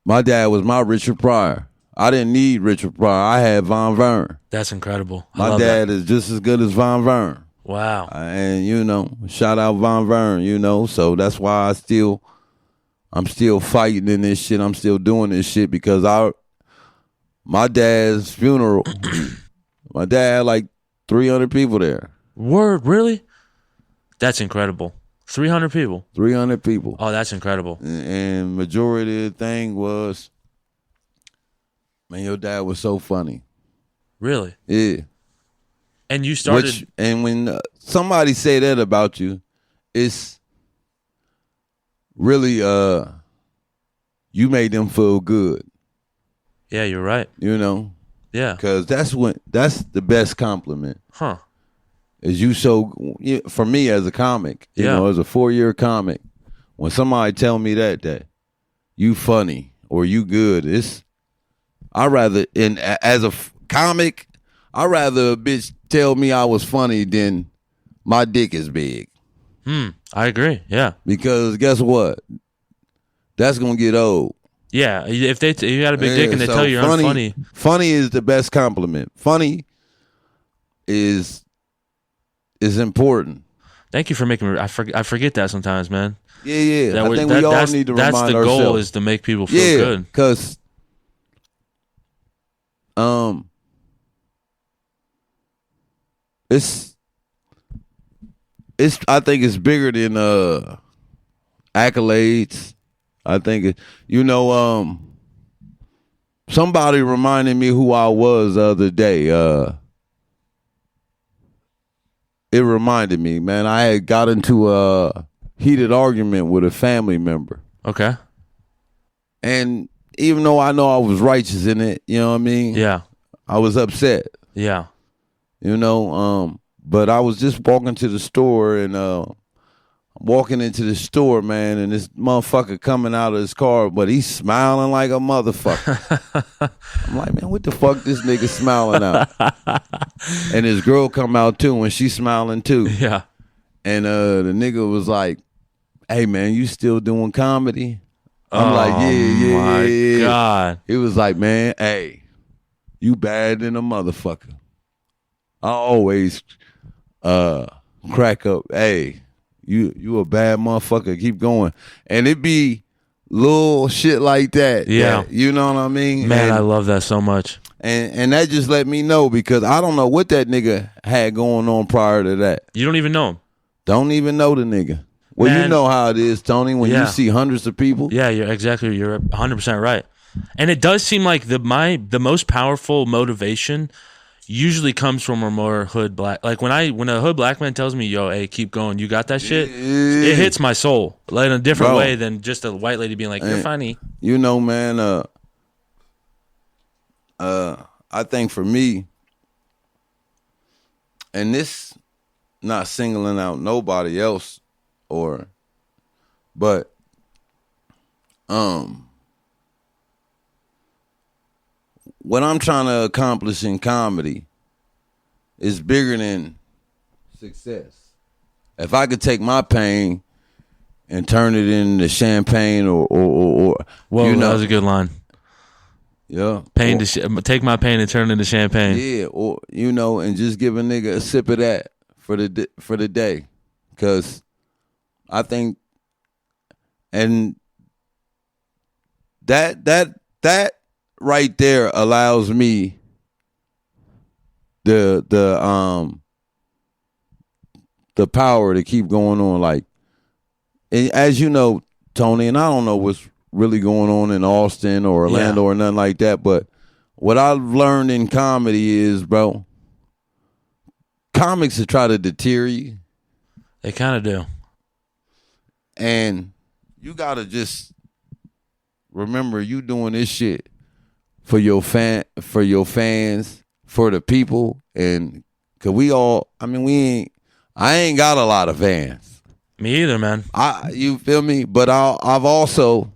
my Richard Pryor. I didn't need Richard Pryor. I had Von Vern. That's incredible. My dad is just as good as Von Vern. Wow. And you know, shout out Von Vern, you know. So that's why I'm still fighting in this shit. I'm still doing this shit because my dad's funeral, my dad had like 300 people there. Word, really? That's incredible. 300 people. 300 people. Oh, that's incredible. And majority of the thing was, man, your dad was so funny. Really? Yeah. And you started. And when somebody say that about you, it's really you made them feel good. Yeah, you're right. You know. Yeah. Because that's the best compliment. Huh. Is you for me as a comic, you know, as a 4-year comic, when somebody tell me that you funny or you good, as a comic, I'd rather a bitch tell me I was funny than my dick is big. I agree. Yeah. Because guess what? That's gonna get old. Yeah. If you got a big dick and they tell you you're unfunny. Funny is the best compliment. Funny is important. Thank you for making me. I forget that sometimes, man. Yeah. I think we all need to remind ourselves. That's the goal, is to make people feel good. Because it's I think it's bigger than accolades. I think somebody reminded me who I was the other day. It reminded me, man, I had got into a heated argument with a family member. Okay. And even though I know I was righteous in it, you know what I mean? Yeah. I was upset. Yeah. But I was just walking to the store and walking into the store, man, and this motherfucker coming out of his car, but he's smiling like a motherfucker. I'm like, man, what the fuck this nigga smiling out? And his girl come out too, and she's smiling too. Yeah. And the nigga was like, hey, man, you still doing comedy? I'm like, yeah. My God. He was like, man, hey, you bad than a motherfucker. I always crack up, hey, you a bad motherfucker, keep going. And it be little shit like that. Yeah. You know what I mean? Man, I love that so much. And that just let me know, because I don't know what that nigga had going on prior to that. You don't even know him. Don't even know the nigga. Well, man, you know how it is, Tony, when you see hundreds of people. Yeah, you're 100% right. And it does seem like the most powerful motivation usually comes from a more hood black. Like when a hood black man tells me, yo, hey, keep going, you got that shit, it hits my soul, like in a different way than just a white lady being like, you're funny. You know, man, I think for me, and this not singling out nobody else, but what I'm trying to accomplish in comedy is bigger than success. If I could take my pain and turn it into champagne or whoa, that was a good line. Yeah. Take my pain and turn it into champagne. Yeah, or and just give a nigga a sip of that for the day. Cause I think, and that right there allows me the power to keep going on. Like, and as you know, Tony, and I don't know what's really going on in Austin or Orlando or nothing like that, but what I've learned in comedy is, bro, comics will try to deter you. They kind of do. And you got to just remember, you doing this shit for your fans, for the people, and cause I ain't got a lot of fans. Me either, man. You feel me? But I've also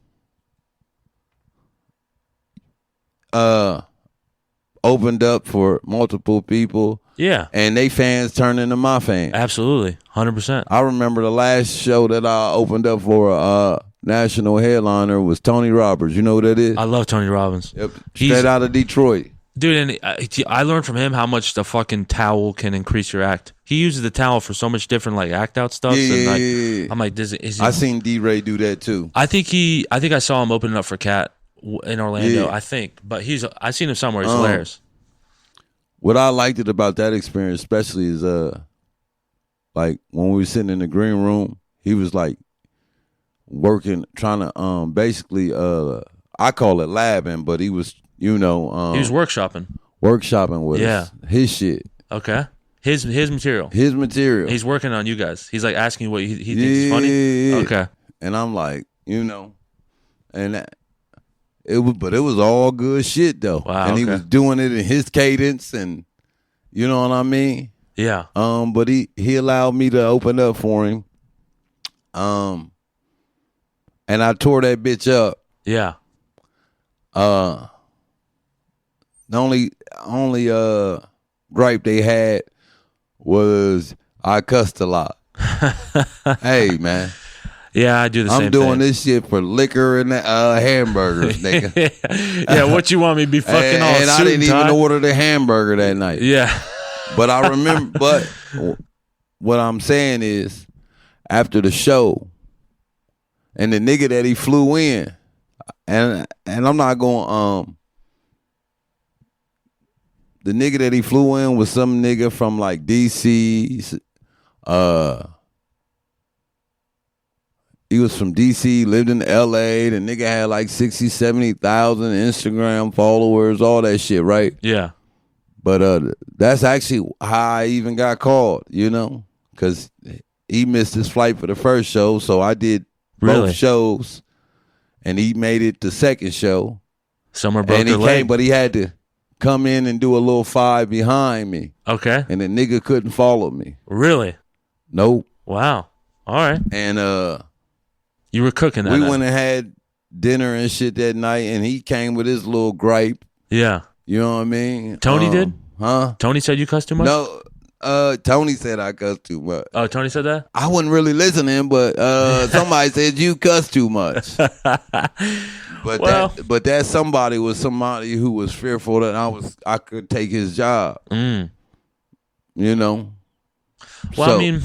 opened up for multiple people. Yeah. And they fans turn into my fans. Absolutely. 100%. I remember the last show that I opened up for national headliner was Tony Roberts. You know who that is? I love Tony Robbins. Yep. Straight out of Detroit. Dude, and I learned from him how much the fucking towel can increase your act. He uses the towel for so much different like act out stuff. Yeah. I'm like, I seen D-Ray do that too. I think I saw him opening up for Cat in Orlando. I think, but I seen him somewhere. He's hilarious. What I liked about that experience, especially, is like when we were sitting in the green room, he was like working, trying to basically I call it labbing, but he was he was workshopping with us. His shit. Okay. His material. He's working on you guys. He's like asking you what he thinks is funny. Yeah. Okay. And I'm like, and it was all good shit though. Wow. And he was doing it in his cadence, and you know what I mean? Yeah. But he allowed me to open up for him. And I tore that bitch up. Yeah. The only gripe they had was I cussed a lot. Hey, man. Yeah, I do the same thing. I'm doing this shit for liquor and hamburgers, nigga. Yeah, what you want me to be fucking all and I didn't even order the hamburger that night. Yeah. But I remember, but what I'm saying is, after the show, and the nigga that he flew in, and I'm not going, the nigga that he flew in was some nigga from like DC, he was from DC, lived in LA. The nigga had like 60, 70,000 Instagram followers, all that shit, right? Yeah. But that's actually how I even got called, you know? Because he missed his flight for the first show, so I did both shows, and he made it the second show. Somewhere broke and he their leg. came, but he had to come in and do a little 5 behind me. Okay. And the nigga couldn't follow me. Really? Nope. Wow. All right. And you were cooking that we night. went and had dinner and shit that night, and he came with his little gripe. Yeah. You know what I mean? Tony did? Huh? Tony said you cussed too much? No. Tony said I cuss too much. Oh, Tony said that? I wasn't really listening, but somebody said you cuss too much. But that somebody was somebody who was fearful that I could take his job. Mm. You know. Well, so, I mean,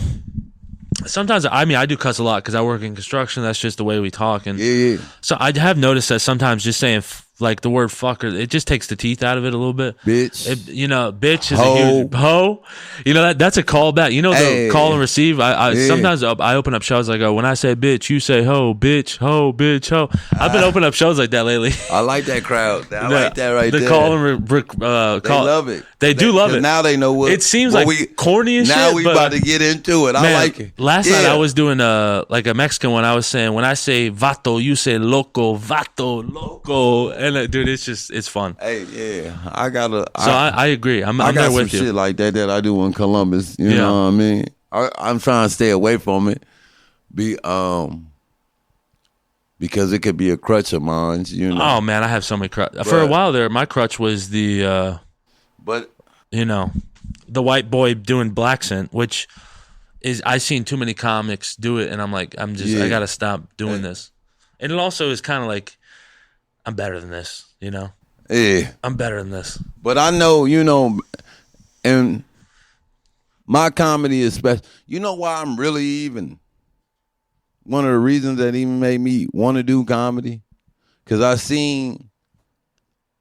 sometimes I do cuss a lot because I work in construction. That's just the way we talk, and yeah. So I have noticed that sometimes just saying like the word fucker, it just takes the teeth out of it a little bit. Bitch. Bitch is a huge hoe. You know, that's a callback. You know, the call and receive. Sometimes I open up shows, I go, when I say bitch, you say ho, bitch, ho, bitch, ho. I've been opening up shows like that lately. I like that crowd. I like that right there. The call and they love it. They do love it. Now they know what. It seems like corny and shit. Now we about to get into it. I like it. Last night I was doing like a Mexican one. I was saying, when I say vato, you say loco, vato, loco. And dude, it's fun. Hey, yeah. I agree. I'm there with you. Shit like that I do in Columbus. You know what I mean? I'm trying to stay away from it. Because it could be a crutch of mine, you know. Oh man, I have so many crutch. For a while there, my crutch was the the white boy doing black scent, which is, I've seen too many comics do it, and I'm like, I gotta stop doing this. And it also is kind of like, I'm better than this, you know? Yeah. I'm better than this. But I know, you know, and my comedy is special. You know why I'm really even, one of the reasons that even made me want to do comedy? Because I've seen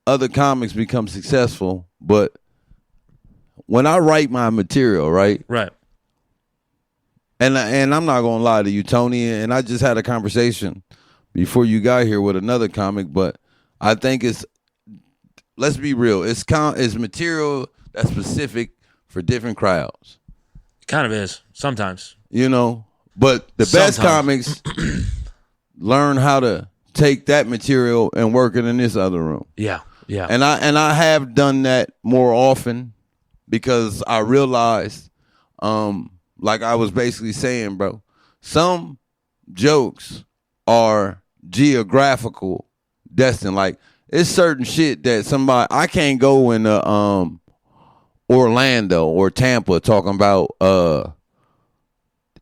other comics become successful, but when I write my material, right? Right. And I'm not going to lie to you, Tony, and I just had a conversation before you got here with another comic, but I think let's be real, it's material that's specific for different crowds. It kind of is, sometimes. You know, but the best comics learn how to take that material and work it in this other room. Yeah, yeah. And I have done that more often because I realized, like I was basically saying, bro, some jokes are geographical destined. Like, it's certain shit that I can't go into Orlando or Tampa talking about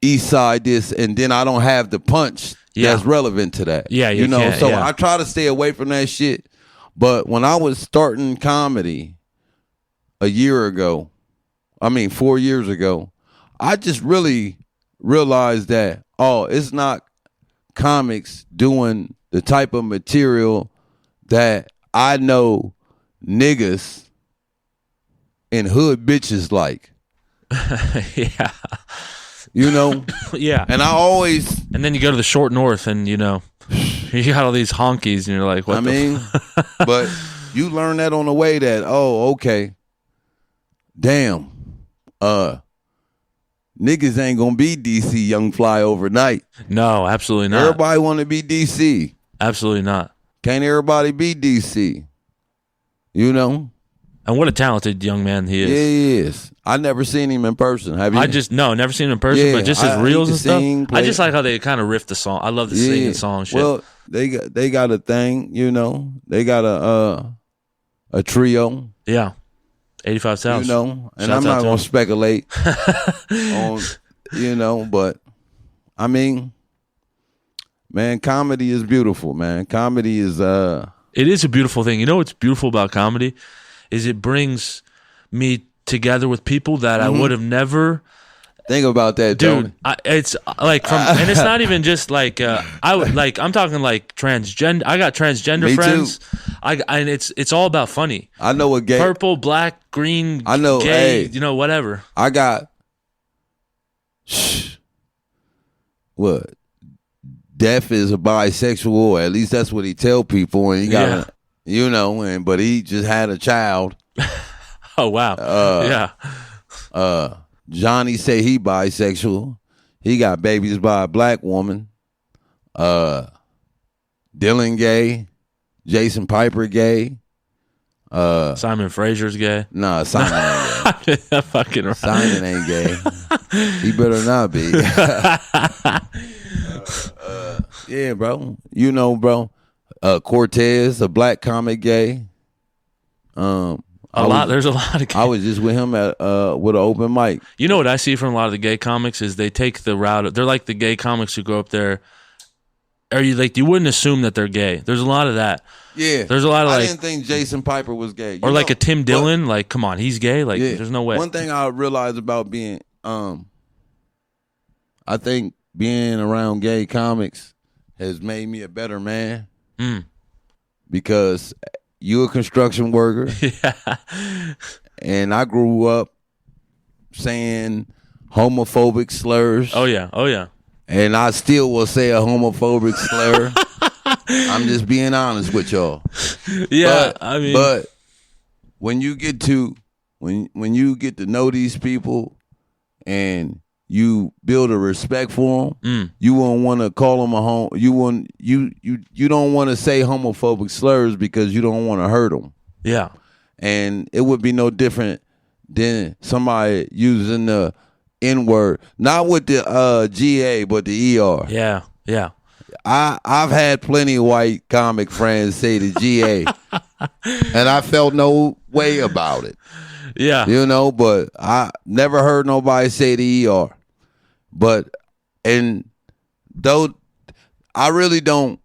East Side this, and then I don't have the punch that's relevant to that. Yeah, you know. So I try to stay away from that shit. But when I was starting comedy 4 years ago, I just really realized that, it's not comics doing the type of material that I know niggas and hood bitches like. Yeah. You know? Yeah. And I always... And then you go to the short north and, you know, you got all these honkies and you're like, what but you learn that on the way that, okay, damn, niggas ain't gonna be DC Young Fly overnight. No, absolutely not. Everybody want to be DC. Absolutely not. Can't everybody be DC? You know? And what a talented young man he is. Yeah, he is. I never seen him in person. Have you? Never seen him in person, but just his reels and stuff. I just like how they kind of riff the song. I love the singing song shit. Well, they got a thing, you know. They got a trio. Yeah. 85 South. You know, and I'm not going to speculate on But I mean, man, comedy is beautiful, man. Comedy is It is a beautiful thing. You know what's beautiful about comedy is it brings me together with people that I would have never. Think about that, dude. It's like and it's not even just like I'm talking like transgender. I got transgender friends. Too. And it's all about funny. I know what gay, purple, black, green. I know, gay. Hey, whatever. I got what? Deaf is a bisexual. At least that's what he tell people, and he got but he just had a child. Oh wow! Johnny say he bisexual. He got babies by a black woman. Dylan gay. Jason Piper gay. Simon Frazier's gay. Nah, Simon ain't gay. Fucking right. Simon ain't gay. He better not be. Yeah, bro. Bro. Cortez, a black comic gay. There's a lot of gay. I was just with him at with an open mic. You know what I see from a lot of the gay comics is they take the route. They're like the gay comics who go up there. Are you like you wouldn't assume that they're gay? There's a lot of that. Yeah, there's a lot of I didn't think Jason Piper was gay, or like a Tim Dillon. Like, come on, he's gay. Like, there's no way. One thing I realized about being, I think being around gay comics has made me a better man. Because you a construction worker. Yeah. And I grew up saying homophobic slurs. Oh yeah. And I still will say a homophobic slur. I'm just being honest with y'all. Yeah, but when you get to when you get to know these people and you build a respect for them, you won't want to call them you don't want to say homophobic slurs because you don't want to hurt them. Yeah. And it would be no different than somebody using the N-word, not with the GA, but the ER. Yeah. I've had plenty of white comic friends say the GA, and I felt no way about it. Yeah. But I never heard nobody say the ER. And though I really don't,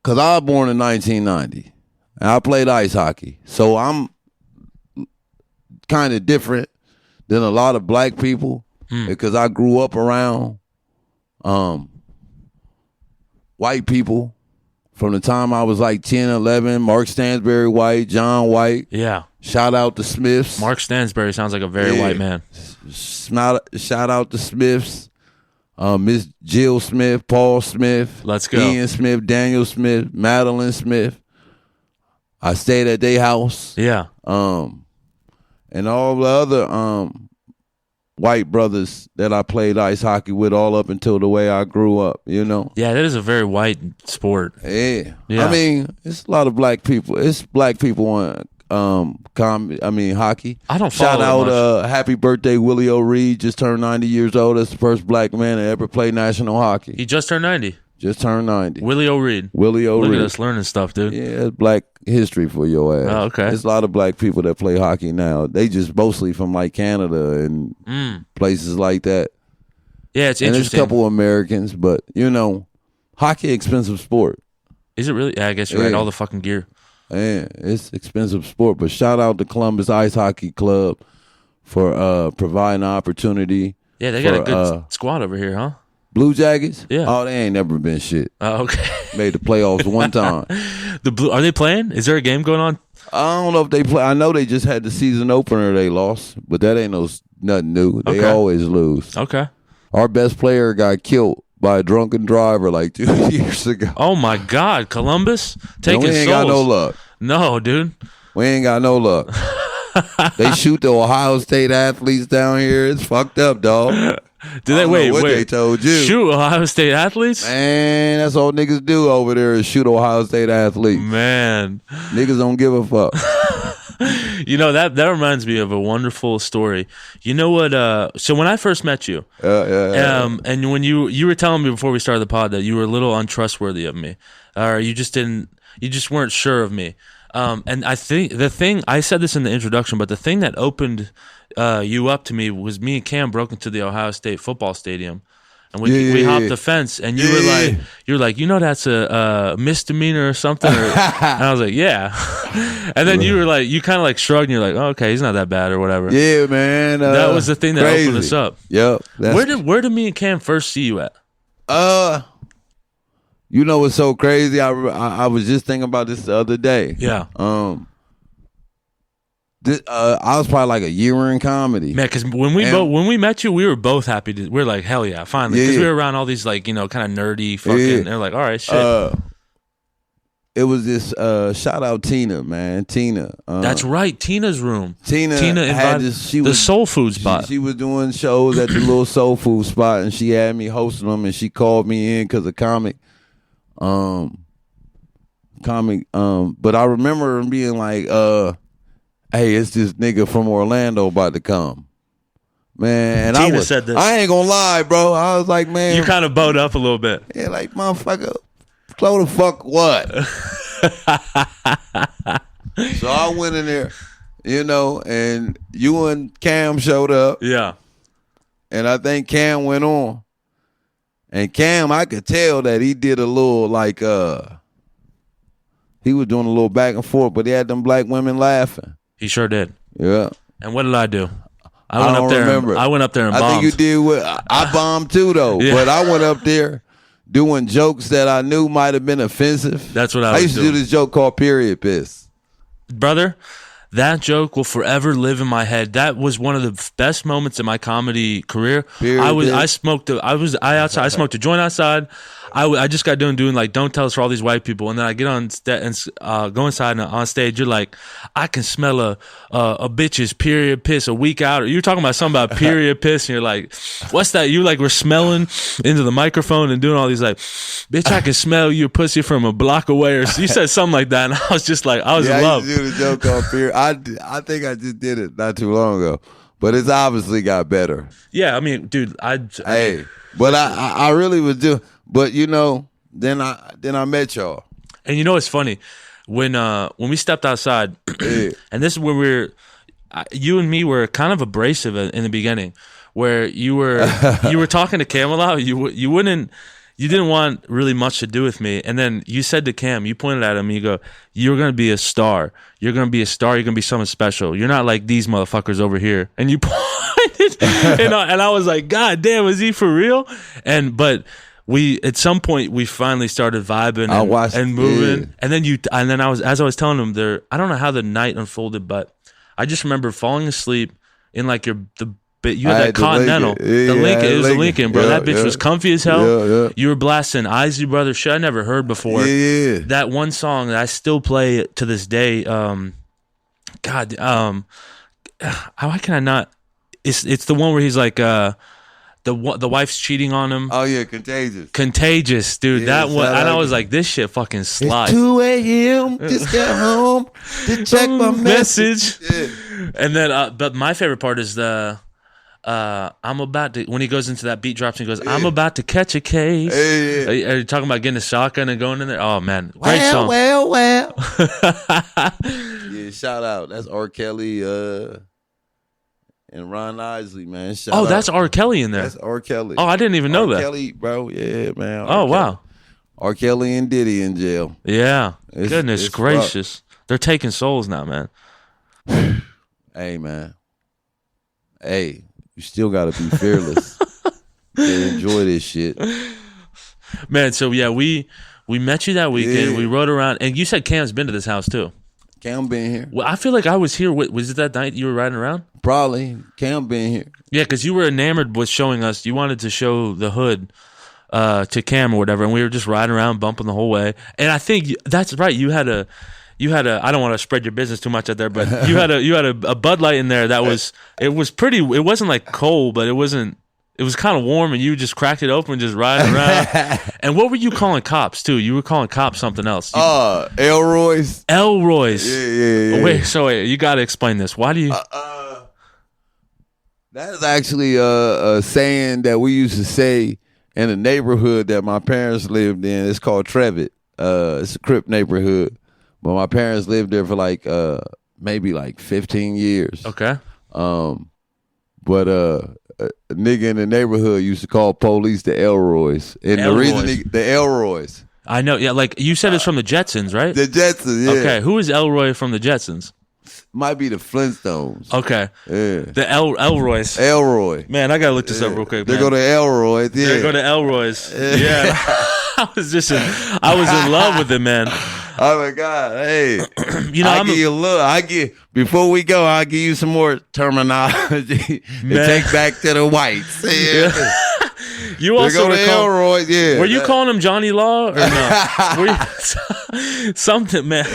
because I was born in 1990, and I played ice hockey. So I'm kind of different than a lot of black people because I grew up around white people from the time I was like 10, 11. Mark Stansberry White, John White. Yeah. Shout out to Smiths. Mark Stansberry sounds like a very white man. Shout out to Smiths. Miss Jill Smith, Paul Smith. Let's go. Ian Smith, Daniel Smith, Madeline Smith. I stayed at their house. Yeah. And all the other white brothers that I played ice hockey with all up until the way I grew up, Yeah, that is a very white sport. Yeah. I mean, it's a lot of black people. It's black people on hockey. I don't Shout follow out happy birthday Willie O'Reed, just turned 90 years old. That's the first black man to ever play national hockey. He just turned 90. Just turned 90. Willie O'Reed. Look at us learning stuff, dude. Yeah, it's black history for your ass. Oh, okay. There's a lot of black people that play hockey now. They just mostly from like Canada and places like that. Yeah, it's interesting. And there's a couple Americans, but hockey expensive sport. Is it really? Yeah, I guess you're right. All the fucking gear. Yeah, it's expensive sport. But shout out to Columbus Ice Hockey Club for providing opportunity. Yeah, they got a good squad over here, huh? Blue Jackets? Yeah. Oh, they ain't never been shit. Oh, okay. Made the playoffs one time. Are they playing? Is there a game going on? I don't know if they play. I know they just had the season opener they lost, but that ain't nothing new. They always lose. Okay. Our best player got killed by a drunken driver like 2 years ago. Oh, my God. Columbus? Taking souls. We ain't got no luck. No, dude. We ain't got no luck. They shoot the Ohio State athletes down here. It's fucked up, dog. Did they wait? They told you? Shoot Ohio State athletes? Man, that's all niggas do over there is shoot Ohio State athletes. Man, niggas don't give a fuck. That reminds me of a wonderful story. You know what? So when I first met you, and when you were telling me before we started the pod that you were a little untrustworthy of me, or you just weren't sure of me. And I think the thing I said this in the introduction, but the thing that opened you up to me was me and Cam broke into the Ohio State football stadium, and we hopped the fence, and you were like, that's a misdemeanor or something, and I was like, yeah, and then you were like, you kind of like shrugged, and you're like, oh, okay, he's not that bad or whatever. Yeah, man. That was the thing that opened us up. Yep. Where did me and Cam first see you at? You know what's so crazy? I was just thinking about this the other day. Yeah. I was probably like a year in comedy. Man, because when we met you, we were both happy. We were like, hell yeah, finally. Because we were around all these like, kind of nerdy fucking. Yeah. They're like, all right, shit. It was this shout out Tina, man. Tina. That's right, Tina's room. Tina had this, the soul food spot. She was doing shows at the little soul food spot, and she had me hosting them, and she called me in because of comic. But I remember being like, hey, it's this nigga from Orlando about to come. Man, and Tina said this. I ain't gonna lie, bro. I was like, man. You kind of bowed up a little bit. Yeah, like, motherfucker, slow the fuck what? So I went in there, and you and Cam showed up. Yeah. And I think Cam went on. And Cam, I could tell that he did a little like he was doing a little back and forth, but he had them black women laughing. He sure did. Yeah. And what did I do? I don't remember. I went up there and bombed. I think you did what I bombed too though. Yeah. But I went up there doing jokes that I knew might have been offensive. That's what I used to do this joke called period piss. Brother, that joke will forever live in my head. That was one of the best moments in my comedy career. I smoked a joint outside. I just got done doing like "Don't Tell Us" for all these white people, and then I get on and go inside and on stage. You're like, I can smell a bitch's period piss a week out. Or you're talking about something about period piss, and you're like, what's that? You like were smelling into the microphone and doing all these like, bitch, I can smell your pussy from a block away, or you said something like that, and I was just like, I was in love. I used to do the joke called period. I think I just did it not too long ago, but it's obviously got better. Yeah, I mean, dude, but I really was doing. But then I met y'all. And it's funny when we stepped outside, and this is where you and me were kind of abrasive in the beginning, where you were talking to Cam a lot. You didn't want really much to do with me, and then you said to Cam, you pointed at him, and you go, "You're gonna be a star. You're gonna be a star. You're gonna be someone special. You're not like these motherfuckers over here." And you pointed, and I was like, "God damn, is he for real?" But at some point we finally started vibing and moving, and then I was telling him there. I don't know how the night unfolded, but I just remember falling asleep in like you had that Continental, the Lincoln. It was a Lincoln, bro. That bitch was comfy as hell. Yeah. You were blasting Isley Brothers shit I never heard before. Yeah. That one song that I still play to this day. Why can I not? It's the one where he's like the wife's cheating on him. Oh yeah, Contagious, dude. Yeah, that one, and I was like, this shit fucking slides. It's 2 a.m. Just got home to check my message. Yeah. And then, but my favorite part is the I'm about to, when he goes into that beat drops and he goes, I'm about to catch a case. Are you talking about getting a shotgun and going in there? Oh man, great song. Well. Yeah, shout out. That's R. Kelly and Ron Isley, man. Shout out. That's R. Kelly in there. That's R. Kelly. Oh, I didn't even know that. R. Kelly, bro. Yeah, man. Wow. R. Kelly and Diddy in jail. Yeah. Goodness gracious. Rough. They're taking souls now, man. Hey, man. Hey, you still got to be fearless. Enjoy this shit. Man, so yeah, we met you that weekend. Yeah. We rode around, and you said Cam's been to this house too. Cam been here. Well, I feel like I was here. Was it that night you were riding around? Probably. Cam been here. Yeah, because you were enamored with showing us. You wanted to show the hood to Cam or whatever, and we were just riding around, bumping the whole way. And I think that's right. You had a. I don't want to spread your business too much out there, but you had a Bud Light in there that was. It was pretty. It wasn't like cold, but it wasn't. It was kind of warm, and you just cracked it open and just riding around. And what were you calling cops, too? You were calling cops something else. Elroy's. Elroy's. Yeah. Wait, you got to explain this. Why do you... that is actually a saying that we used to say in a neighborhood that my parents lived in. It's called Trevitt. It's a Crip neighborhood. but my parents lived there for like maybe like 15 years. Okay. But a nigga in the neighborhood used to call police the Elroys. And the reason the Elroys. I know. Yeah, like you said it's from the Jetsons, right? The Jetsons, yeah. Okay. Who is Elroy from the Jetsons? Might be the Flintstones. Okay. Yeah. The Elroys. Elroy. Man, I gotta look this up real quick. They man. go to Elroy. Yeah. They go to Elroy's. Yeah. I was in love with it, man. Oh my God! Hey, I'll give you a look. Before we go, I'll give you some more terminology to take back to the whites. Yeah. You also were Elroy, yeah. Were you calling him Johnny Law or no? Were you, something, man.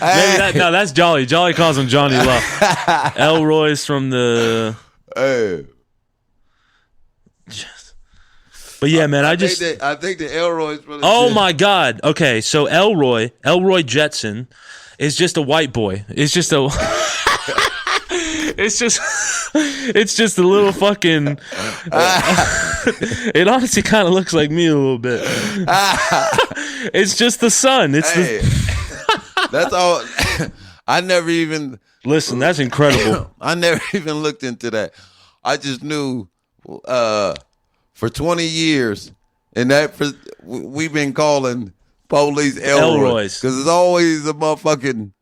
Maybe no, that's Jolly. Jolly calls him Johnny Law. Elroy's from the. Hey. But yeah, man, I think the Elroy's from the Oh my God. Okay, so Elroy Jetson is just a white boy. It's just a it's just a little fucking it honestly kind of looks like me a little bit. It's just the sun. That's all. I never even listen. That's incredible. I never even looked into that. I just knew for 20 years, and we've been calling police Elroys because it's always a motherfucking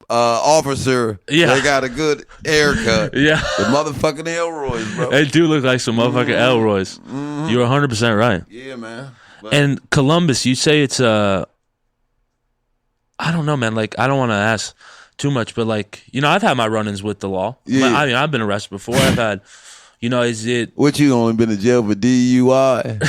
officer. Yeah, they got a good haircut. Yeah, the motherfucking Elroys, bro. They do look like some motherfucking Elroys. Mm-hmm. You're 100% right. Yeah, man. But, and Columbus, you say it's I don't know, man. Like, I don't want to ask too much, but like, I've had my run-ins with the law. Yeah. I mean, I've been arrested before. I've had. Is it... What, you only been to jail for DUI?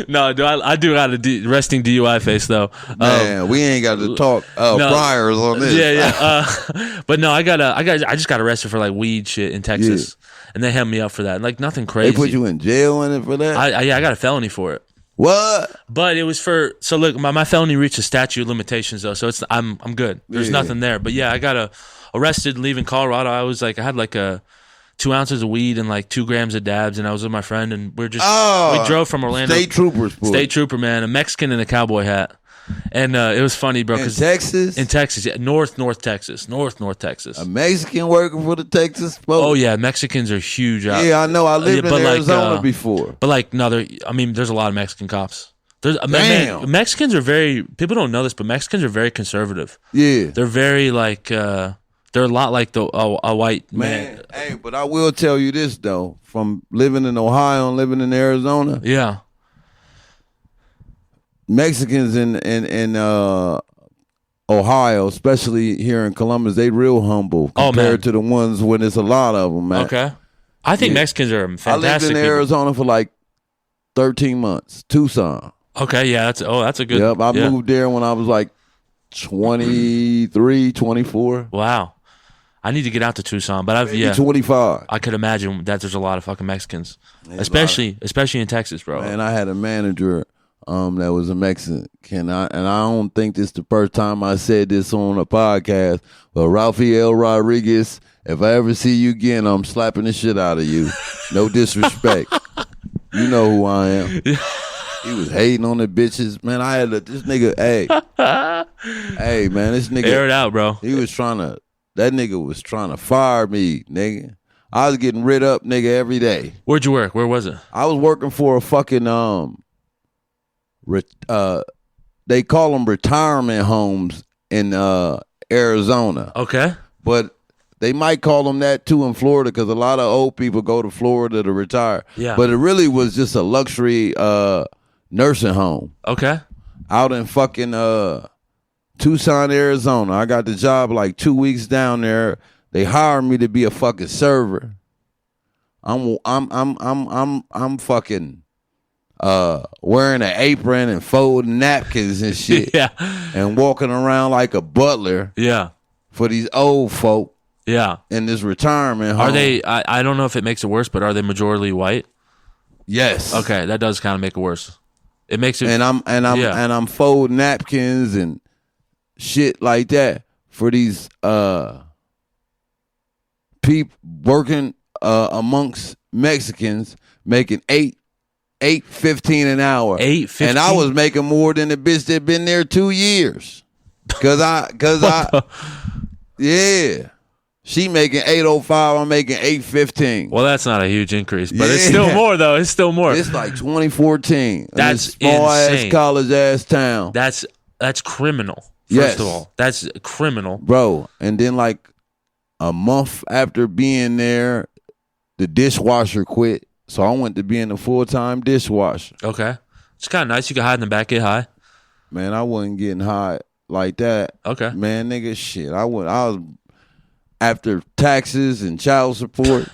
No, I do got a resting DUI face, though. Man, we ain't got to talk priors on this. Yeah. But no, I just got arrested for like weed shit in Texas. Yeah. And they held me up for that. Like, nothing crazy. They put you in jail in it for that? I got a felony for it. What? But it was for... So, look, my felony reached a statute of limitations, though, so I'm good. There's nothing there. But yeah, I got arrested leaving Colorado. I had like a... 2 ounces of weed and like 2 grams of dabs, and I was with my friend, and we drove from Orlando. State troopers, boy. State trooper, man, a Mexican in a cowboy hat, and it was funny, bro. In Texas, yeah, North Texas. A Mexican working for the Texas folks. Oh yeah, Mexicans are huge out. Yeah, I know. I lived in Arizona before, but like no, there's a lot of Mexican cops. Man, Mexicans are people don't know this, but Mexicans are very conservative. Yeah, they're very like. They're a lot like a white man. Hey, but I will tell you this, though. From living in Ohio and living in Arizona. Yeah. Mexicans in Ohio, especially here in Columbus, they real humble compared to the ones when there's a lot of them, man. Okay. I think Mexicans are fantastic. I lived in Arizona for like 13 months. Tucson. Okay, yeah. That's a good... Yep, I moved there when I was like 23, 24. Wow. I need to get out to Tucson, but Maybe 25. I could imagine that there's a lot of fucking Mexicans, especially in Texas, bro. Man, I had a manager that was a Mexican, and I don't think this is the first time I said this on a podcast. But Rafael Rodriguez, if I ever see you again, I'm slapping the shit out of you. No disrespect. You know who I am. He was hating on the bitches, man. I had this nigga. Hey, man, this nigga. Air it out, bro. That nigga was trying to fire me, nigga. I was getting rid up, nigga, every day. Where'd you work? Where was it? I was working for a fucking they call them retirement homes in Arizona. Okay. But they might call them that too in Florida because a lot of old people go to Florida to retire. Yeah. But it really was just a luxury nursing home. Okay. Out in fucking Tucson, Arizona. I got the job like 2 weeks down there. They hired me to be a fucking server. I'm fucking wearing an apron and folding napkins and shit. Yeah. And walking around like a butler. Yeah. For these old folk. Yeah. In this retirement home. Are they I don't know if it makes it worse, but are they majority white? Yes. Okay, that does kind of make it worse. It makes it And I'm folding napkins and shit like that for these people working amongst Mexicans making $8 $8.15 an hour. $8.15, and I was making more than the bitch that been there 2 years. Yeah. She making $8.05. I'm making $8.15. Well, that's not a huge increase, but it's still more though. It's still more. It's like 2014. That's small insane. ass college ass town. That's criminal. First of all, that's criminal, bro. And then like a month after being there, the dishwasher quit, so I went to being a full-time dishwasher. Okay, it's kind of nice. You can hide in the back, get high. Man, I wasn't getting high like that. Okay, man, nigga, shit. I was after taxes and child support.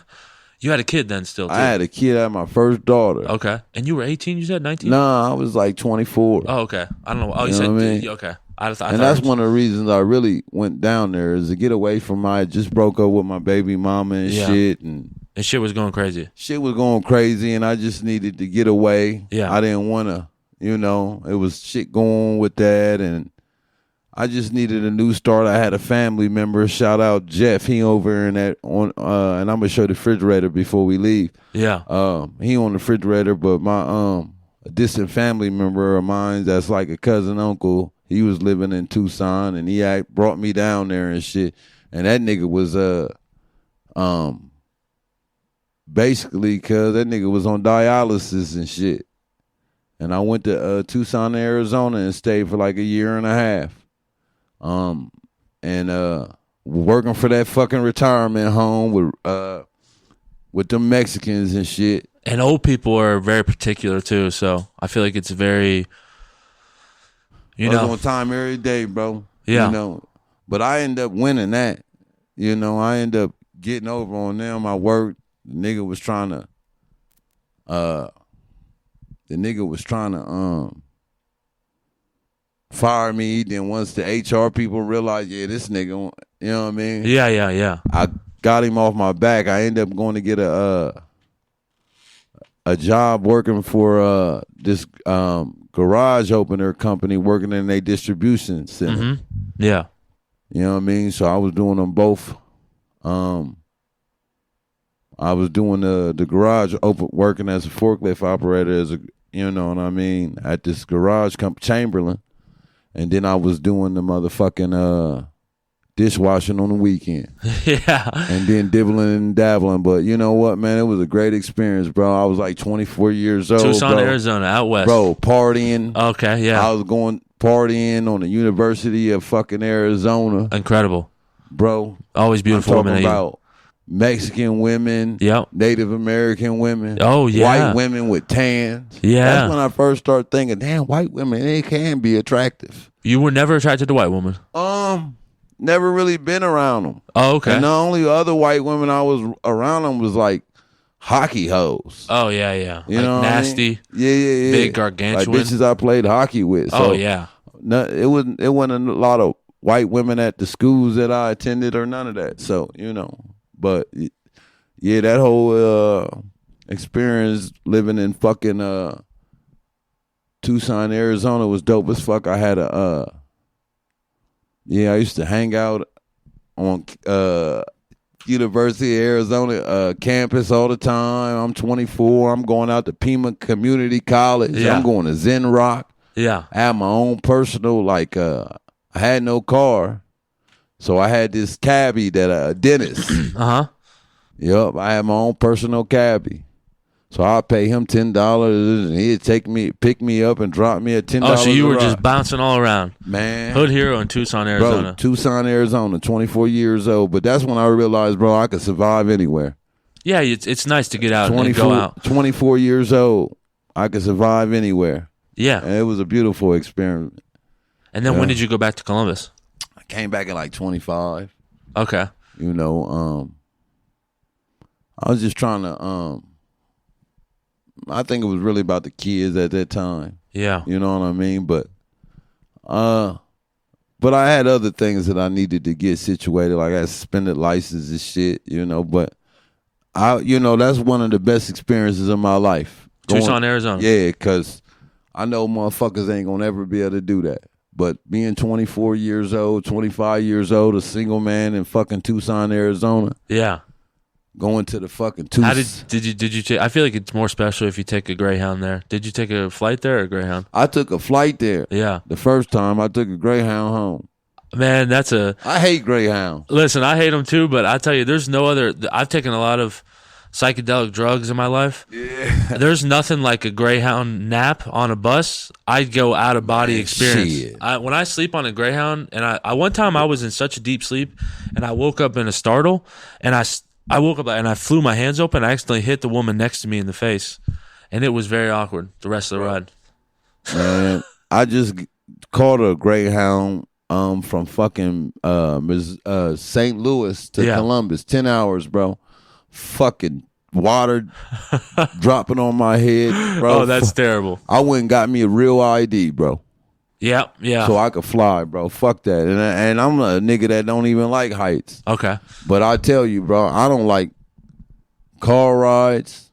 You had a kid then still, too. I had a kid. I had my first daughter. Okay. And you were 18, you said? 19? Nah, I was like 24. Oh, okay. I don't know. Oh, you said, I mean? Okay. I and that's one of the reasons I really went down there, is to get away from I just broke up with my baby mama and shit. And shit was going crazy. Shit was going crazy, and I just needed to get away. Yeah. I didn't want to, it was shit going with that, and I just needed a new start. I had a family member, shout out Jeff. He over in that and I'm gonna show the refrigerator before we leave. Yeah. He on the refrigerator, but my a distant family member of mine that's like a cousin uncle, he was living in Tucson, and he brought me down there and shit. And that nigga was basically because that nigga was on dialysis and shit. And I went to Tucson, Arizona, and stayed for like a year and a half. Working for that fucking retirement home with them Mexicans and shit. And old people are very particular too, so I feel like it's very, on time every day, bro. Yeah. But I end up winning that. I end up getting over on them. I worked. The nigga was trying to fire me. Then once the HR people realized, this nigga, you know what I mean? Yeah. I got him off my back. I ended up going to get a job working for this garage opener company, working in a distribution center. Mm-hmm. Yeah. You know what I mean? So I was doing them both. I was doing the garage working as a forklift operator, you know what I mean, at this garage Chamberlain. And then I was doing the motherfucking dishwashing on the weekend. Yeah. And then dibbling and dabbling. But you know what, man? It was a great experience, bro. I was like 24 years old. Tucson, Arizona, out west. Bro, partying. Okay, yeah. I was going partying on the University of fucking Arizona. Incredible. Bro. Always beautiful I'm talking women. About Mexican women, Native American women, white women with tans. Yeah. That's when I first started thinking, damn, white women, they can be attractive. You were never attracted to white women? Never really been around them. Oh, okay. And the only other white women I was around them was like hockey hoes. Oh, yeah. You know nasty. I mean? Yeah. Big gargantuan. Like bitches I played hockey with. So yeah. It wasn't a lot of white women at the schools that I attended or none of that. So, but yeah, that whole experience living in fucking Tucson, Arizona was dope as fuck. I had I used to hang out on University of Arizona campus all the time. I'm 24. I'm going out to Pima Community College. Yeah. I'm going to Zen Rock. Yeah. I had my own personal, I had no car. So I had this cabbie that Dennis. Uh-huh. Yup, I had my own personal cabbie. So I'd pay him $10 and he'd pick me up and drop me at $10. Oh, so you were just bouncing all around. Man. Hood hero in Tucson, Arizona. Bro, Tucson, Arizona, 24 years old. But that's when I realized, bro, I could survive anywhere. Yeah, it's nice to get out and go out. 24 years old, I could survive anywhere. Yeah. And it was a beautiful experience. And then when did you go back to Columbus? I came back at like 25. Okay. I was just trying to, I think it was really about the kids at that time. Yeah. You know what I mean? But I had other things that I needed to get situated. Like I had suspended license and shit, but that's one of the best experiences of my life. Tucson, Arizona. Yeah, because I know motherfuckers ain't going to ever be able to do that. But being 24 years old, 25 years old, a single man in fucking Tucson, Arizona. Yeah. going to the fucking two. How did you take? I feel like it's more special if you take a Greyhound there. Did you take a flight there or a Greyhound? I took a flight there. Yeah. The first time I took a Greyhound home. Man, I hate Greyhound. Listen, I hate them too, but I tell you, there's no other. I've taken a lot of psychedelic drugs in my life. Yeah. There's nothing like a Greyhound nap on a bus. I'd go out of body experience. When I sleep on a Greyhound, and I one time I was in such a deep sleep, and I woke up in a startle, and I woke up and I flew my hands open. I accidentally hit the woman next to me in the face, and it was very awkward the rest of the ride. Man, I just caught a Greyhound from fucking St. Louis to Columbus, 10 hours, bro. Fucking water dropping on my head, bro. Oh, that's terrible. I went and got me a real ID, bro. Yeah. So I could fly, bro. Fuck that. And I'm a nigga that don't even like heights. Okay. But I tell you, bro, I don't like car rides.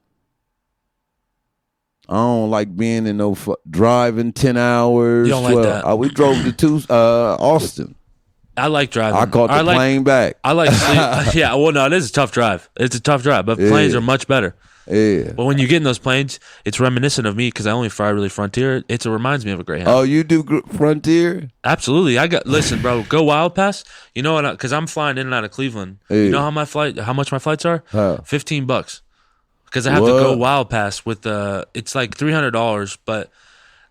I don't like being in driving 10 hours. You don't like that? We drove to Austin. I like driving. I caught the plane back. I like sleep. Yeah, well, no, it is a tough drive. It's a tough drive, but planes are much better. Yeah. But when you get in those planes, it's reminiscent of me because I only fly really Frontier. It reminds me of a Greyhound. Oh, you do Frontier? Absolutely. Listen, bro, go Wild Pass. You know what? Because I'm flying in and out of Cleveland. Yeah. You know how much my flights are? How? $15. Because I have to go Wild Pass with it's like $300, but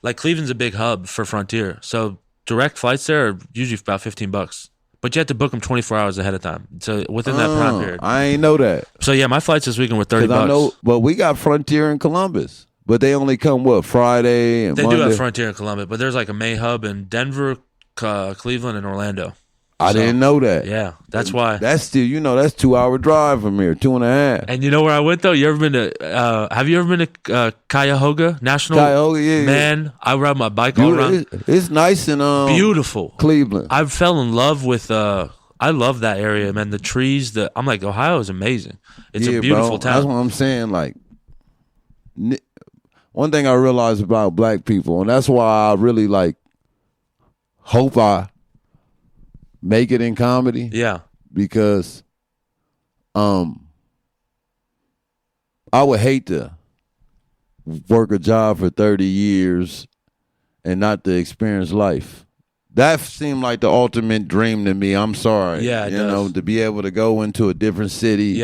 like Cleveland's a big hub for Frontier, so direct flights there are usually about $15. But you have to book them 24 hours ahead of time, so within that time period. I ain't know that. So yeah, my flights this weekend were $30. I know, but we got Frontier in Columbus, but they only come Friday and They Monday? do have Frontier in Columbus, but there's like a main hub in Denver, Cleveland, and Orlando. I didn't know that. Yeah, that's why. That's still, that's 2-hour drive from here, 2.5. And you know where I went though? You ever been to? Have you ever been to Cuyahoga National? Cuyahoga, yeah. Man, I ride my bike all around. It's nice and beautiful. Cleveland. I fell in love with. I love that area, man. The trees. I'm like, Ohio is amazing. It's a beautiful town. That's what I'm saying. Like, one thing I realized about black people, and that's why I really hope I make it in comedy. Yeah. Because I would hate to work a job for 30 years and not to experience life. That seemed like the ultimate dream to me. I'm sorry. Yeah, to be able to go into a different city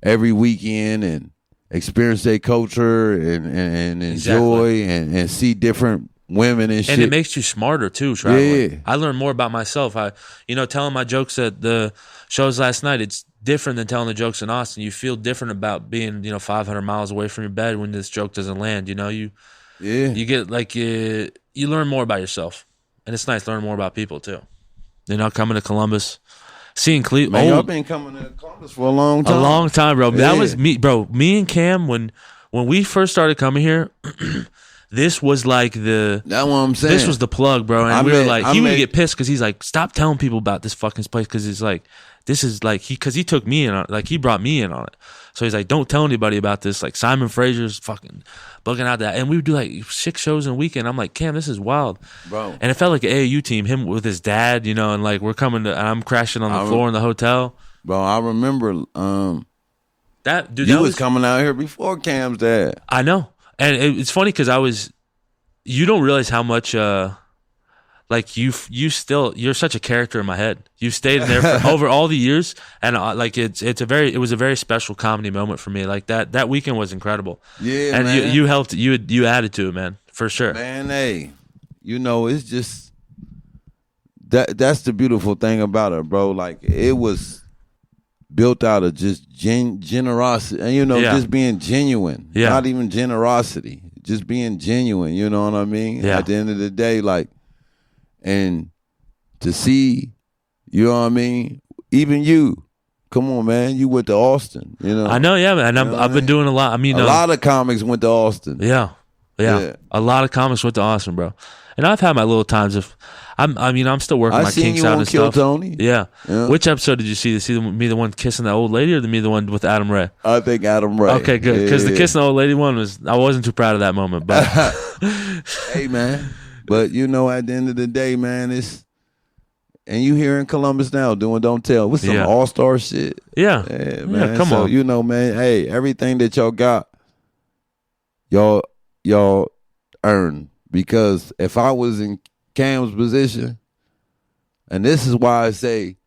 every weekend and experience their culture and enjoy and see different women and shit. And it makes you smarter too, traveling. Yeah. I learned more about myself. Telling my jokes at the shows last night, it's different than telling the jokes in Austin. You feel different about being, 500 miles away from your bed when this joke doesn't land. You get you learn more about yourself. And it's nice to learn more about people too. Coming to Columbus, seeing Cleveland. Man, y'all been coming to Columbus for a long time. A long time, bro. Yeah. That was me, bro. Me and Cam, when we first started coming here, this was like that's what I'm saying. This was the plug, bro. And he would get pissed because he's like, stop telling people about this fucking place because it's like, this is like, because he took me in on it. Like, he brought me in on it. So he's like, don't tell anybody about this. Like, Simon Fraser's fucking bugging out that. And we would do like 6 shows in a weekend. I'm like, Cam, this is wild. Bro. And it felt like an AAU team, him with his dad, and like we're coming to, and I'm crashing on the floor in the hotel. Bro, I remember that dude. You was coming out here before Cam's dad. I know. And it's funny because you don't realize how much, you're such a character in my head. You've stayed in there for over all the years, and it was a very special comedy moment for me. Like that weekend was incredible. Yeah, and man. you helped. You added to it, man, for sure. Man, hey, it's just that's the beautiful thing about it, bro. Like, it was built out of just generosity, and just being genuine. Yeah. Not even generosity, just being genuine. You know what I mean? Yeah. At the end of the day, and to see, you know what I mean? Even you, come on, man, you went to Austin. I know, yeah, man. I've been doing a lot. I mean, a lot of comics went to Austin. Yeah. A lot of comics went to Austin, bro. And I've had my little times of. I'm still working my kinks out and stuff. Tony. Yeah. Which episode did you see? Me the one kissing that old lady, or me the one with Adam Ray? I think Adam Ray. Okay, good. Because the kissing the old lady one I wasn't too proud of that moment, but hey, man. But at the end of the day, man, And you here in Columbus now doing Don't Tell with some all-star shit. Yeah. Man. Yeah, come on. You know, man, hey, everything that y'all got, y'all earn. Because if I was in Cam's position, and this is why I say,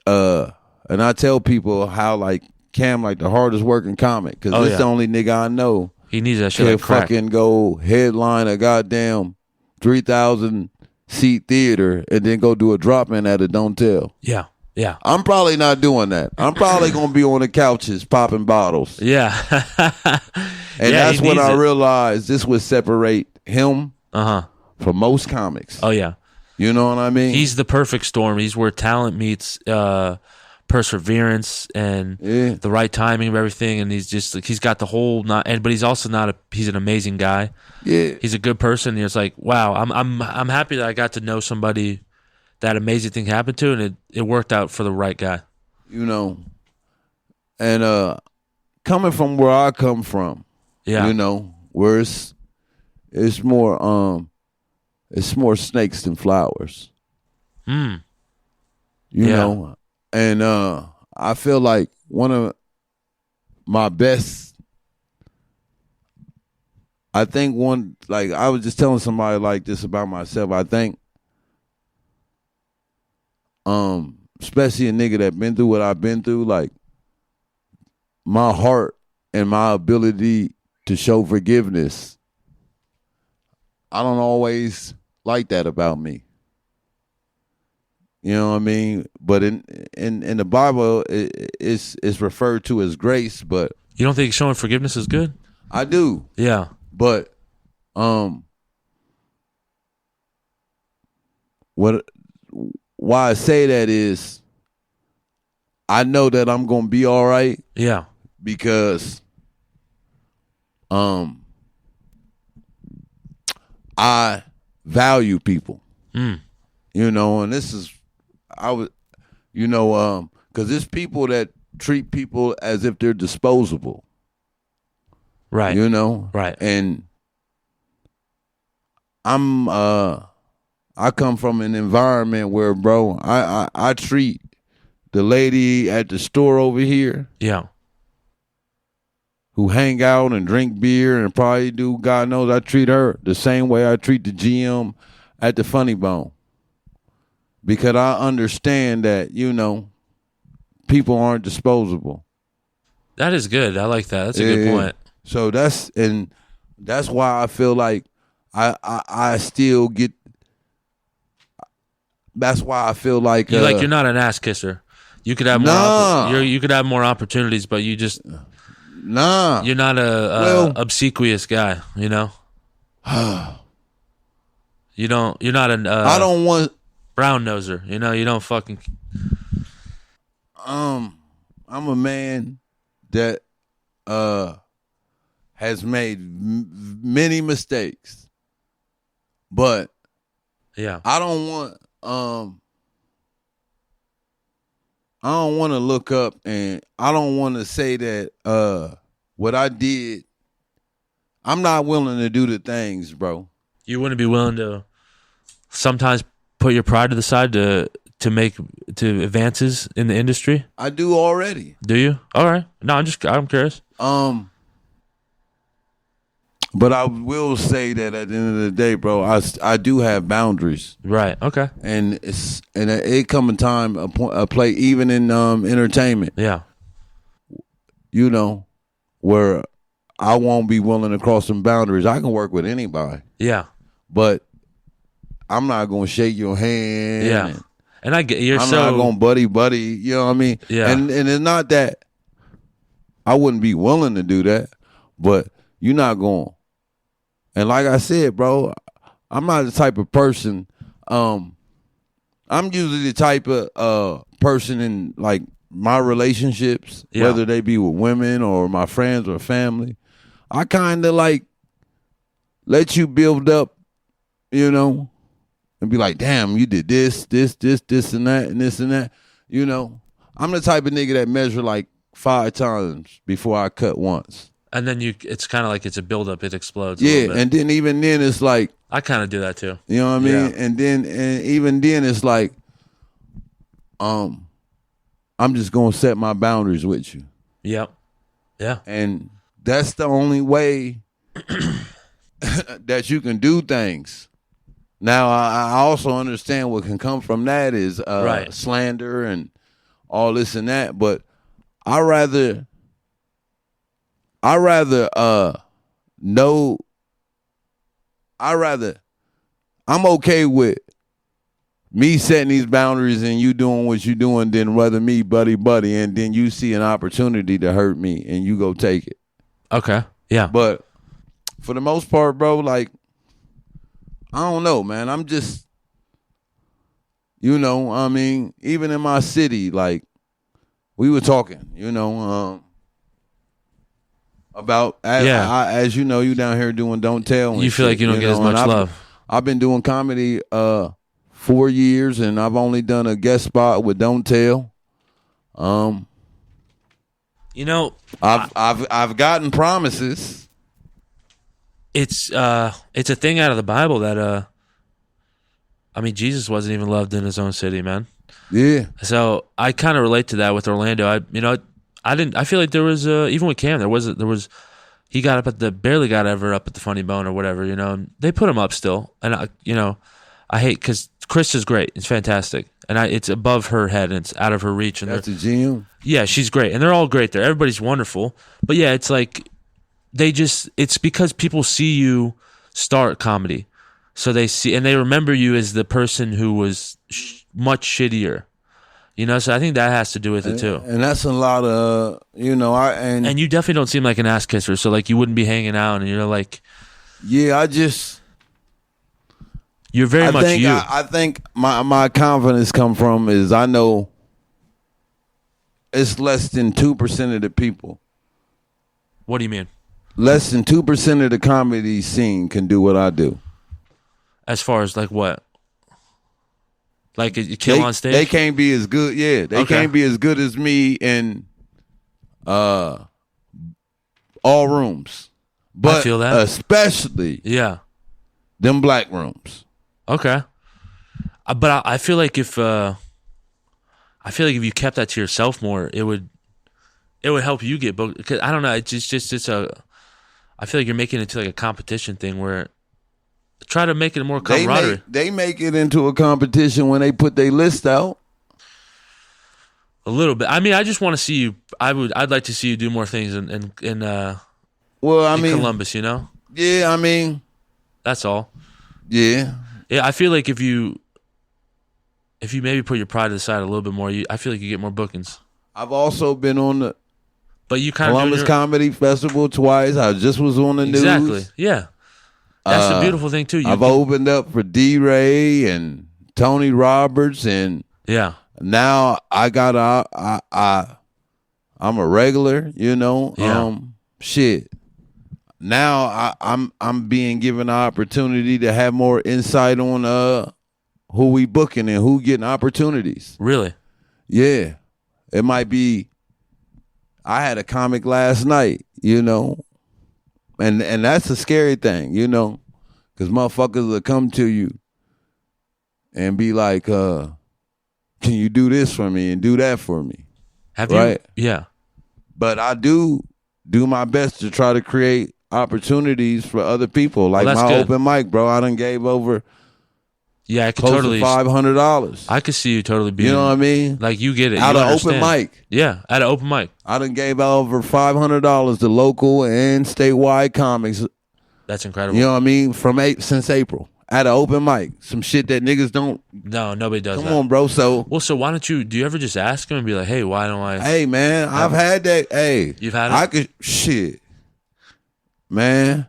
and I tell people how like Cam like the hardest working comic, because this the only nigga I know. He needs that shit. Can fucking go headline a goddamn 3,000 seat theater and then go do a drop in at a Don't Tell. Yeah. Yeah. I'm probably not doing that. I'm probably gonna be on the couches popping bottles. Yeah. And that's when I realized this would separate him from most comics. Oh yeah. You know what I mean? He's the perfect storm. He's where talent meets perseverance and the right timing of everything. And he's just like, he's got the whole but he's also he's an amazing guy. Yeah. He's a good person. And it's like, wow, I'm happy that I got to know somebody that amazing thing happened to, and it worked out for the right guy. You know, and coming from where I come from, you know, where it's more snakes than flowers. You know, and I feel like one of my best, I think I was just telling somebody like this about myself. I think especially a nigga that been through what I've been through, like my heart and my ability to show forgiveness, I don't always like that about me. You know what I mean? But in the Bible, it's referred to as grace. But you don't think showing forgiveness is good? I do. Yeah. But why I say that is, I know that I'm gonna be all right. Yeah. Because I value people. You know, and this is because there's people that treat people as if they're disposable. Right. You know? Right. And I come from an environment where, bro, I treat the lady at the store over here. Yeah. Who hang out and drink beer and probably do God knows, I treat her the same way I treat the GM at the Funny Bone. Because I understand that, you know, people aren't disposable. That is good. I like that. That's a good point. So that's why I feel like I still get. That's why I feel like you're not an ass kisser. You could have more. You could have more opportunities, but you just You're not a obsequious guy. You know. You're not an. I don't want brown noser. You know. You don't fucking. I'm a man that has made many mistakes, but I don't want to look up, and I don't want to say that what I did, I'm not willing to do the things, bro. You wouldn't be willing to sometimes put your pride to the side to make advances in the industry? I do already. Do you? All right. No, I'm curious. But I will say that at the end of the day, bro, I do have boundaries. Right. Okay. And it come a time, a play, even in entertainment. Yeah. You know, where I won't be willing to cross some boundaries. I can work with anybody. Yeah. But I'm not gonna shake your hand. Yeah. And I get I'm not gonna buddy. You know what I mean? Yeah. And it's not that I wouldn't be willing to do that, but you're not going. And like I said, bro, I'm not the type of person. I'm usually the type of person in like my relationships, whether they be with women or my friends or family. I kind of like let you build up, you know, and be like, damn, you did this, and that, and this and that. You know, I'm the type of nigga that measure like 5 times before I cut once. And then it's kind of like it's a buildup. It explodes. Yeah, and then even then it's like I kind of do that too. You know what I mean? Yeah. And even then it's like, I'm just gonna set my boundaries with you. Yep. Yeah. And that's the only way that you can do things. Now I also understand what can come from that is slander and all this and that, but I rather I'm okay with me setting these boundaries and you doing what you doing than rather me buddy and then you see an opportunity to hurt me and you go take it. Okay. Yeah. But for the most part, bro, like, I don't know, man. I'm just, I mean, even in my city, like, we were talking, about, as you know, you down here doing Don't Tell. You feel like you don't get as much love. I've been doing comedy 4 years, and I've only done a guest spot with Don't Tell. I've gotten promises. It's a thing out of the Bible that Jesus wasn't even loved in his own city, man. Yeah. So I kind of relate to that with Orlando. I feel like there was even with Cam there was he got barely got ever up at the Funny Bone or whatever, and they put him up still, and I hate because Chris is great, it's fantastic, and it's above her head and it's out of her reach. And that's a GM. Yeah, she's great, and they're all great there. Everybody's wonderful, but yeah, it's like it's because people see you start comedy, so they see and they remember you as the person who was much shittier. So I think that has to do with it too. And that's a lot of, and you definitely don't seem like an ass kisser. So like you wouldn't be hanging out and you're like, yeah, you're very much you. I think my confidence come from is I know it's less than 2% of the people. What do you mean? Less than 2% of the comedy scene can do what I do. As far as like what? Like you kill on stage? They can't be as good. Yeah, they can't be as good as me in all rooms. But I feel that. Especially them black rooms. Okay. But I feel like if you kept that to yourself more, it would help you get booked. Because I don't know, I feel like you're making it into like a competition thing where try to make it more camaraderie. They make it into a competition when they put their list out. A little bit. I mean, I just want to see you. I'd like to see you do more things in Columbus. Yeah, I mean, that's all. Yeah. Yeah, I feel like if you maybe put your pride to the side a little bit more, I feel like you get more bookings. I've also been on the Columbus Comedy Festival twice. I just was on the news. Exactly. Yeah. That's the beautiful thing too. I've opened up for D-Ray and Tony Roberts, and now I got I'm a regular, shit. Now I'm being given the opportunity to have more insight on who we booking and who getting opportunities. Really? Yeah. It might be. I had a comic last night, and that's a scary thing, because motherfuckers will come to you and be like, can you do this for me and do that for me? Have you? Yeah. But I do my best to try to create opportunities for other people. Like my open mic, bro. I done gave over I could close totally to $500. I could see you totally being, you know what I mean? Like you get it. Out of open mic. Yeah, at an open mic. I done gave over $500 to local and statewide comics. That's incredible. You know what I mean? Since April. At an open mic. Some shit that niggas don't. No, nobody does that. Come on, bro. So why don't you? Do you ever just ask him and be like, "Hey, why don't I?" Hey, man, I've had that. Hey, you've had it. I could shit, man,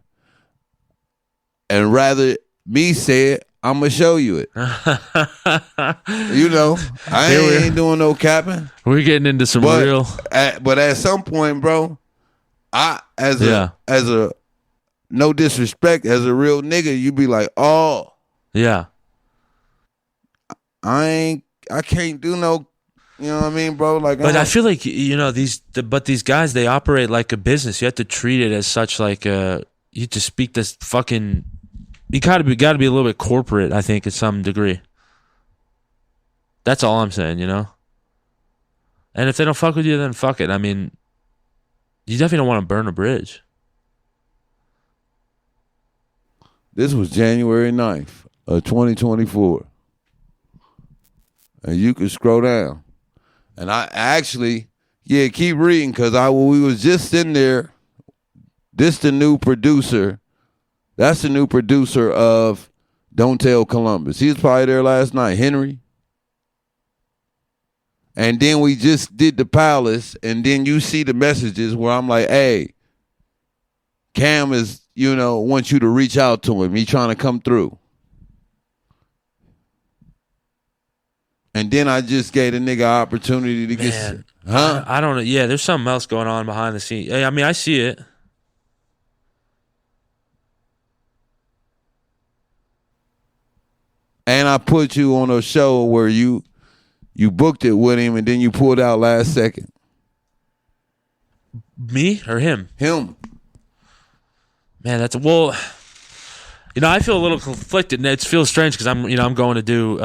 and rather me say it, I'm gonna show you it. I ain't doing no capping. We're getting into some real. But at some point, bro, as a no disrespect, as a real nigga, you be like, oh, yeah, I can't do no, You know what I mean, bro? Like, but I feel like these guys, they operate like a business. You have to treat it as such. Like you have to speak this fucking. You got to be a little bit corporate. I think, to some degree. That's all I'm saying. And if they don't fuck with you, then fuck it. I mean, you definitely don't want to burn a bridge. This was January 9th of 2024. And you can scroll down. And I actually, keep reading, because we was just in there. This the new producer. That's the new producer of Don't Tell Columbus. He was probably there last night. Henry. And then we just did the Palace, and then you see the messages where I'm like, hey, Cam is, wants you to reach out to him. He trying to come through. And then I just gave the nigga an opportunity to get... Huh? I don't know. Yeah, there's something else going on behind the scenes. I mean, I see it. And I put you on a show where you booked it with him, and then you pulled out last second. Me or him? Him. Man, I feel a little conflicted. It feels strange because I'm going to do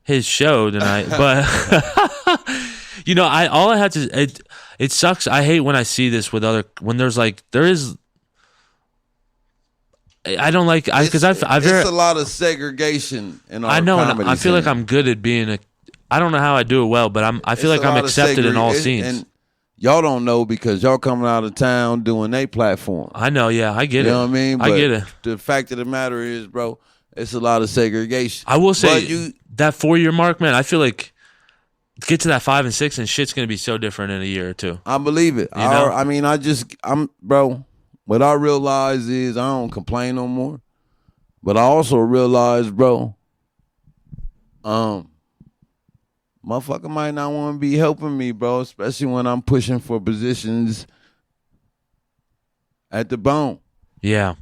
his show tonight, but all I had to. It sucks. I hate when I see this when I don't like because I've it's a lot of segregation in our comedy. I know, and I feel like I'm good at being I don't know how I do it well, but I feel like I'm accepted in all scenes. And y'all don't know because y'all coming out of town doing a platform. I know, yeah, I get it. You know what I mean? I get it. The fact of the matter is, bro, it's a lot of segregation. I will say that 4-year mark, man. I feel like get to that 5 and 6, and shit's gonna be so different in a year or two. I believe it. Bro. What I realize is I don't complain no more. But I also realize, bro, motherfucker might not want to be helping me, bro, especially when I'm pushing for positions at the bone. Yeah.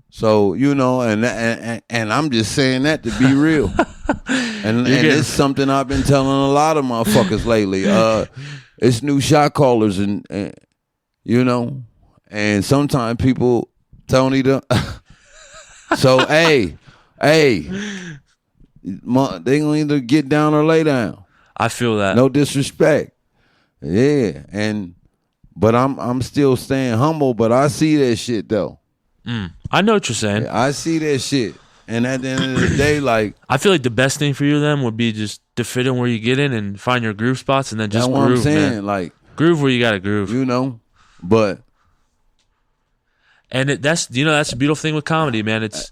So, and I'm just saying that to be real. and it's something I've been telling a lot of motherfuckers lately. It's new shot callers and and sometimes people, Tony, so, hey, they gonna either get down or lay down. I feel that. No disrespect. Yeah, but I'm still staying humble, but I see that shit, though. I know what you're saying. Yeah, I see that shit. And at the end of the day, like... I feel like the best thing for you then would be just to fit in where you get in and find your groove spots and then just groove, I'm saying, man. Like... Groove where you gotta groove. But... And that's the beautiful thing with comedy, man. It's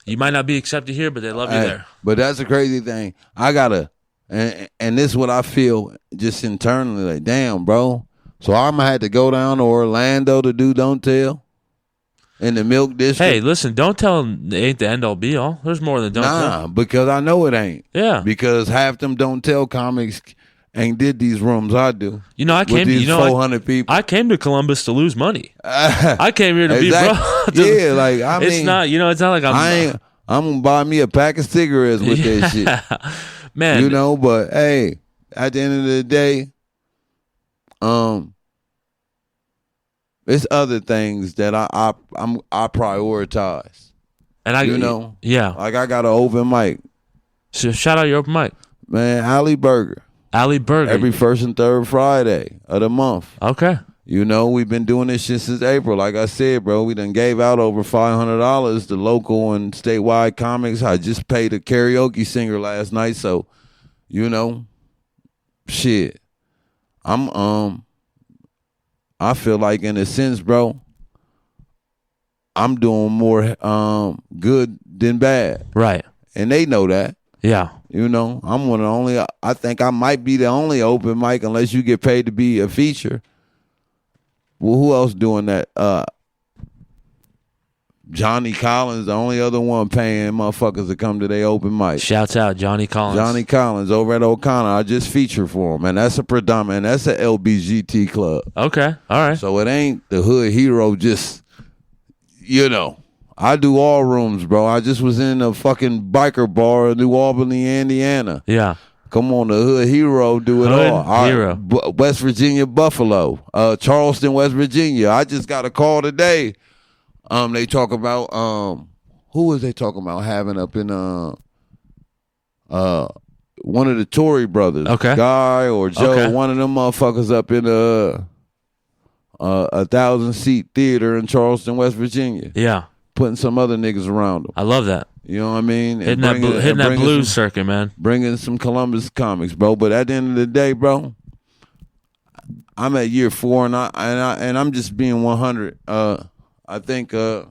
you might not be accepted here, but they love you there. But that's the crazy thing. I gotta, and this is what I feel just internally. Like, damn, bro. So I'm gonna have to go down to Orlando to do Don't Tell in the Milk District. Hey, listen, Don't Tell ain't the end all be all. There's more than Don't Tell. Nah, because I know it ain't. Yeah. Because half them Don't Tell comics ain't did these rooms I do. I came with these 400 people. I came to Columbus to lose money. I came here to be bro. Yeah, like I mean, it's not. It's not like I'm gonna buy me a pack of cigarettes with that shit, man. But hey, at the end of the day, it's other things that I prioritize. And yeah, like I got an open mic. So shout out your open mic, man. Alley Burger. Every first and third Friday of the month. Okay. We've been doing this shit since April. Like I said, bro, we done gave out over $500 to local and statewide comics. I just paid a karaoke singer last night, so shit. I feel like in a sense, bro, I'm doing more good than bad. Right. And they know that. Yeah. I'm one of the only, I think I might be the only open mic unless you get paid to be a feature. Well, who else doing that? Johnny Collins, the only other one paying motherfuckers to come to their open mic. Shouts out Johnny Collins. Johnny Collins over at O'Connor. I just featured for him, and that's a LBGT club. Okay, all right. So it ain't the hood hero, just, I do all rooms, bro. I just was in a fucking biker bar in New Albany, Indiana. Yeah. Come on, the hood hero do it Hood all. hero. West Virginia, Buffalo, Charleston, West Virginia. I just got a call today. They talk about who was they talking about having up in one of the Tory brothers, Okay. Guy or Joe, Okay. one of them motherfuckers up in a 1,000-seat theater in Charleston, West Virginia. Yeah. Putting some other niggas around them. I love that. You know what I mean? Hitting that blues circuit, man. Bringing some Columbus comics, bro. But at the end of the day, bro, I'm at year 4, and I'm just being 100. I think I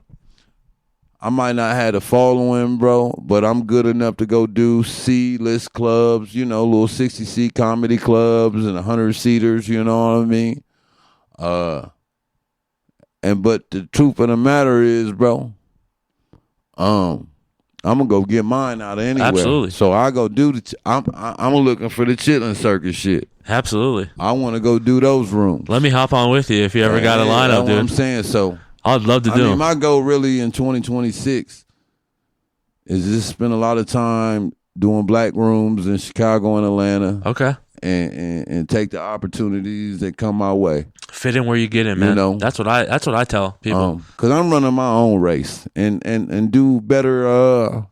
might not have a following, bro, but I'm good enough to go do C-list clubs, little 60-seat comedy clubs and 100-seaters. You know what I mean? But the truth of the matter is, bro, I'm gonna go get mine out of anywhere. Absolutely. So I go do I'm looking for the chitlin circus shit. Absolutely. I want to go do those rooms. Let me hop on with you if you ever got a lineup, that's dude. what I'm saying. So I'd love to do. I mean, them. my goal really in 2026 is just spend a lot of time doing black rooms in Chicago and Atlanta. Okay. And take the opportunities that come my way. Fit in where you get in, man. That's what I tell people. Because I'm running my own race and do better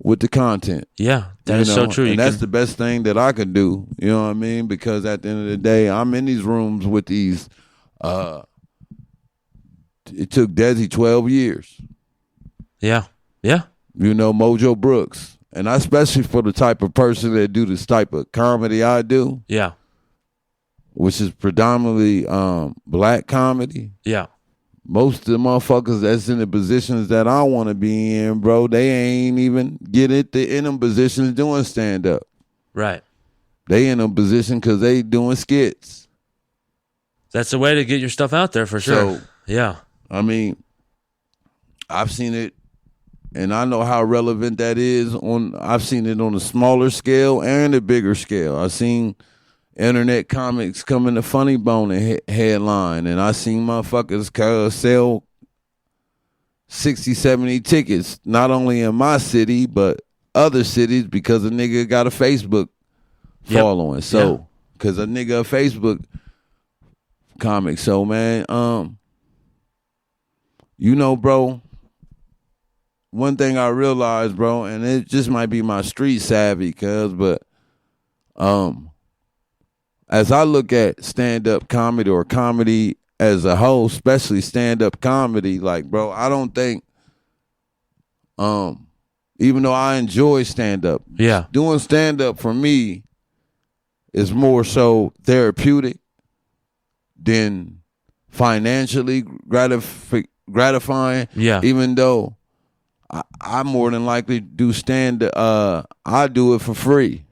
with the content. Yeah, that is so true. And that's the best thing that I could do. You know what I mean? Because at the end of the day, I'm in these rooms with these. It took Desi 12 years. Yeah, yeah. Mojo Brooks. And especially for the type of person that do this type of comedy I do. Yeah. Which is predominantly black comedy. Yeah. Most of the motherfuckers that's in the positions that I want to be in, bro, they ain't even get it in them positions doing stand-up. Right. They in a position because they doing skits. That's the way to get your stuff out there for sure. So, yeah. I mean, I've seen it, and I know how relevant that is. I've seen it on a smaller scale and a bigger scale. I've seen internet comics come in the Funny Bone and headline, and I seen motherfuckers sell 60, 70 tickets, not only in my city, but other cities because a nigga got a Facebook following. Yep. So, because a nigga a Facebook comic. So, man, bro, one thing I realized, bro, and it just might be my street savvy, but as I look at stand-up comedy or comedy as a whole, especially stand-up comedy, like, bro, I don't think, even though I enjoy stand-up, doing stand-up for me is more so therapeutic than financially gratifying. Yeah. Even though I more than likely do I do it for free.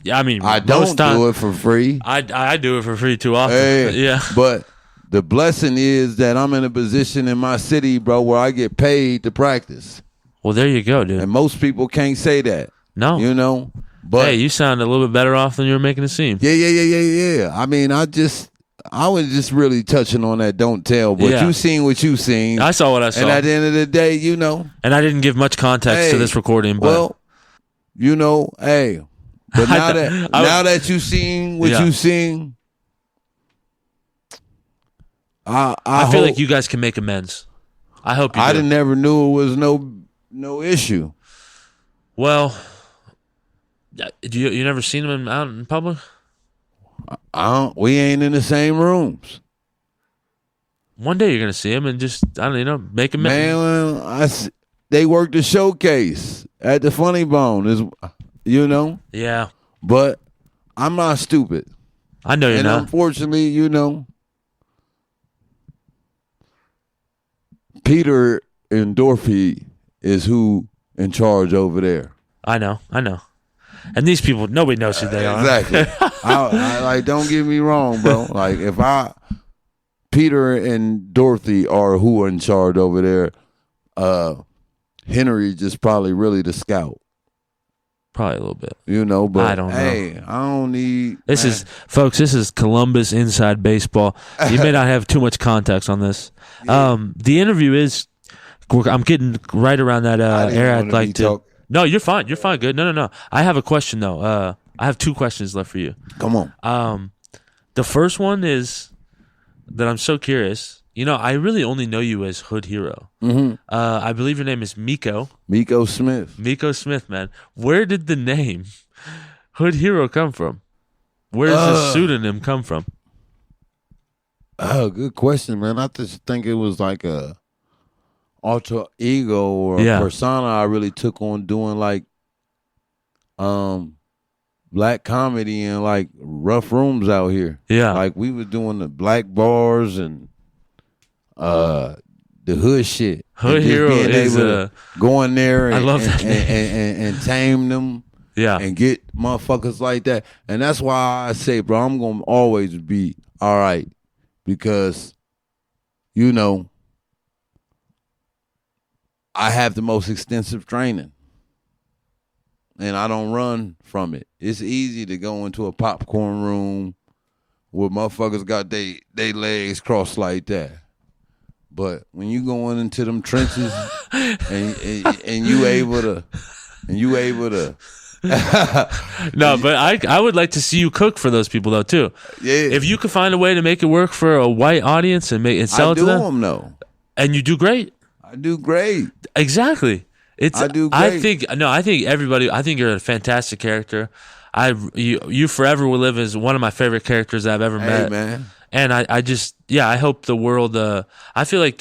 Yeah, I mean, I don't do it for free. I do it for free too often. Hey, yeah. But the blessing is that I'm in a position in my city, bro, where I get paid to practice. Well, there you go, dude. And most people can't say that. No. But hey, you sound a little bit better off than you were making it seem. Yeah. I mean, I was just really touching on that don't tell, but you seen what you seen. I saw what I saw. And at the end of the day, And I didn't give much context to this recording, but hey. But now that you seen what you seen, I feel like you guys can make amends. I hope you do. never knew it was no issue. Well, you never seen him out in public? We ain't in the same rooms. One day you're gonna see him and just make him. Man, they worked the showcase at the Funny Bone. Yeah. But I'm not stupid. I know you're not. And unfortunately, Peter and Dorothy is who in charge over there. I know. And these people, nobody knows who they are. Exactly. I don't get me wrong, bro. Like Peter and Dorothy are who are in charge over there. Henry just probably really the scout. Probably a little bit. But I don't know. Hey, I don't need. This is Columbus Inside Baseball. You may not have too much context on this. Yeah. The interview is. I'm getting right around that area. I'd like to. No, you're fine. You're fine. Good. No. I have a question though. I have 2 questions left for you. Come on. The first one is that I'm so curious. I really only know you as Hood Hero. Mm-hmm. I believe your name is Miko. Miko Smith. Miko Smith, man. Where did the name Hood Hero come from? Where does the pseudonym come from? Oh, good question, man. I just think it was like a alter ego or a persona I really took on doing like black comedy in like rough rooms out here. Yeah. Like we was doing the black bars and the hood shit. Hood Hero is go in there I love that and tame them. Yeah. And get motherfuckers like that. And that's why I say, bro, I'm gonna always be all right. Because, I have the most extensive training. And I don't run from it. It's easy to go into a popcorn room where motherfuckers got they legs crossed like that. But when you going into them trenches and you able to No, but I would like to see you cook for those people though too. Yeah. If you could find a way to make it work for a white audience and sell it to them. I do them though. And you do great. I do great. Exactly. I do great. I think you're a fantastic character. You forever will live as one of my favorite characters I've ever met. Man. And I hope the world I feel like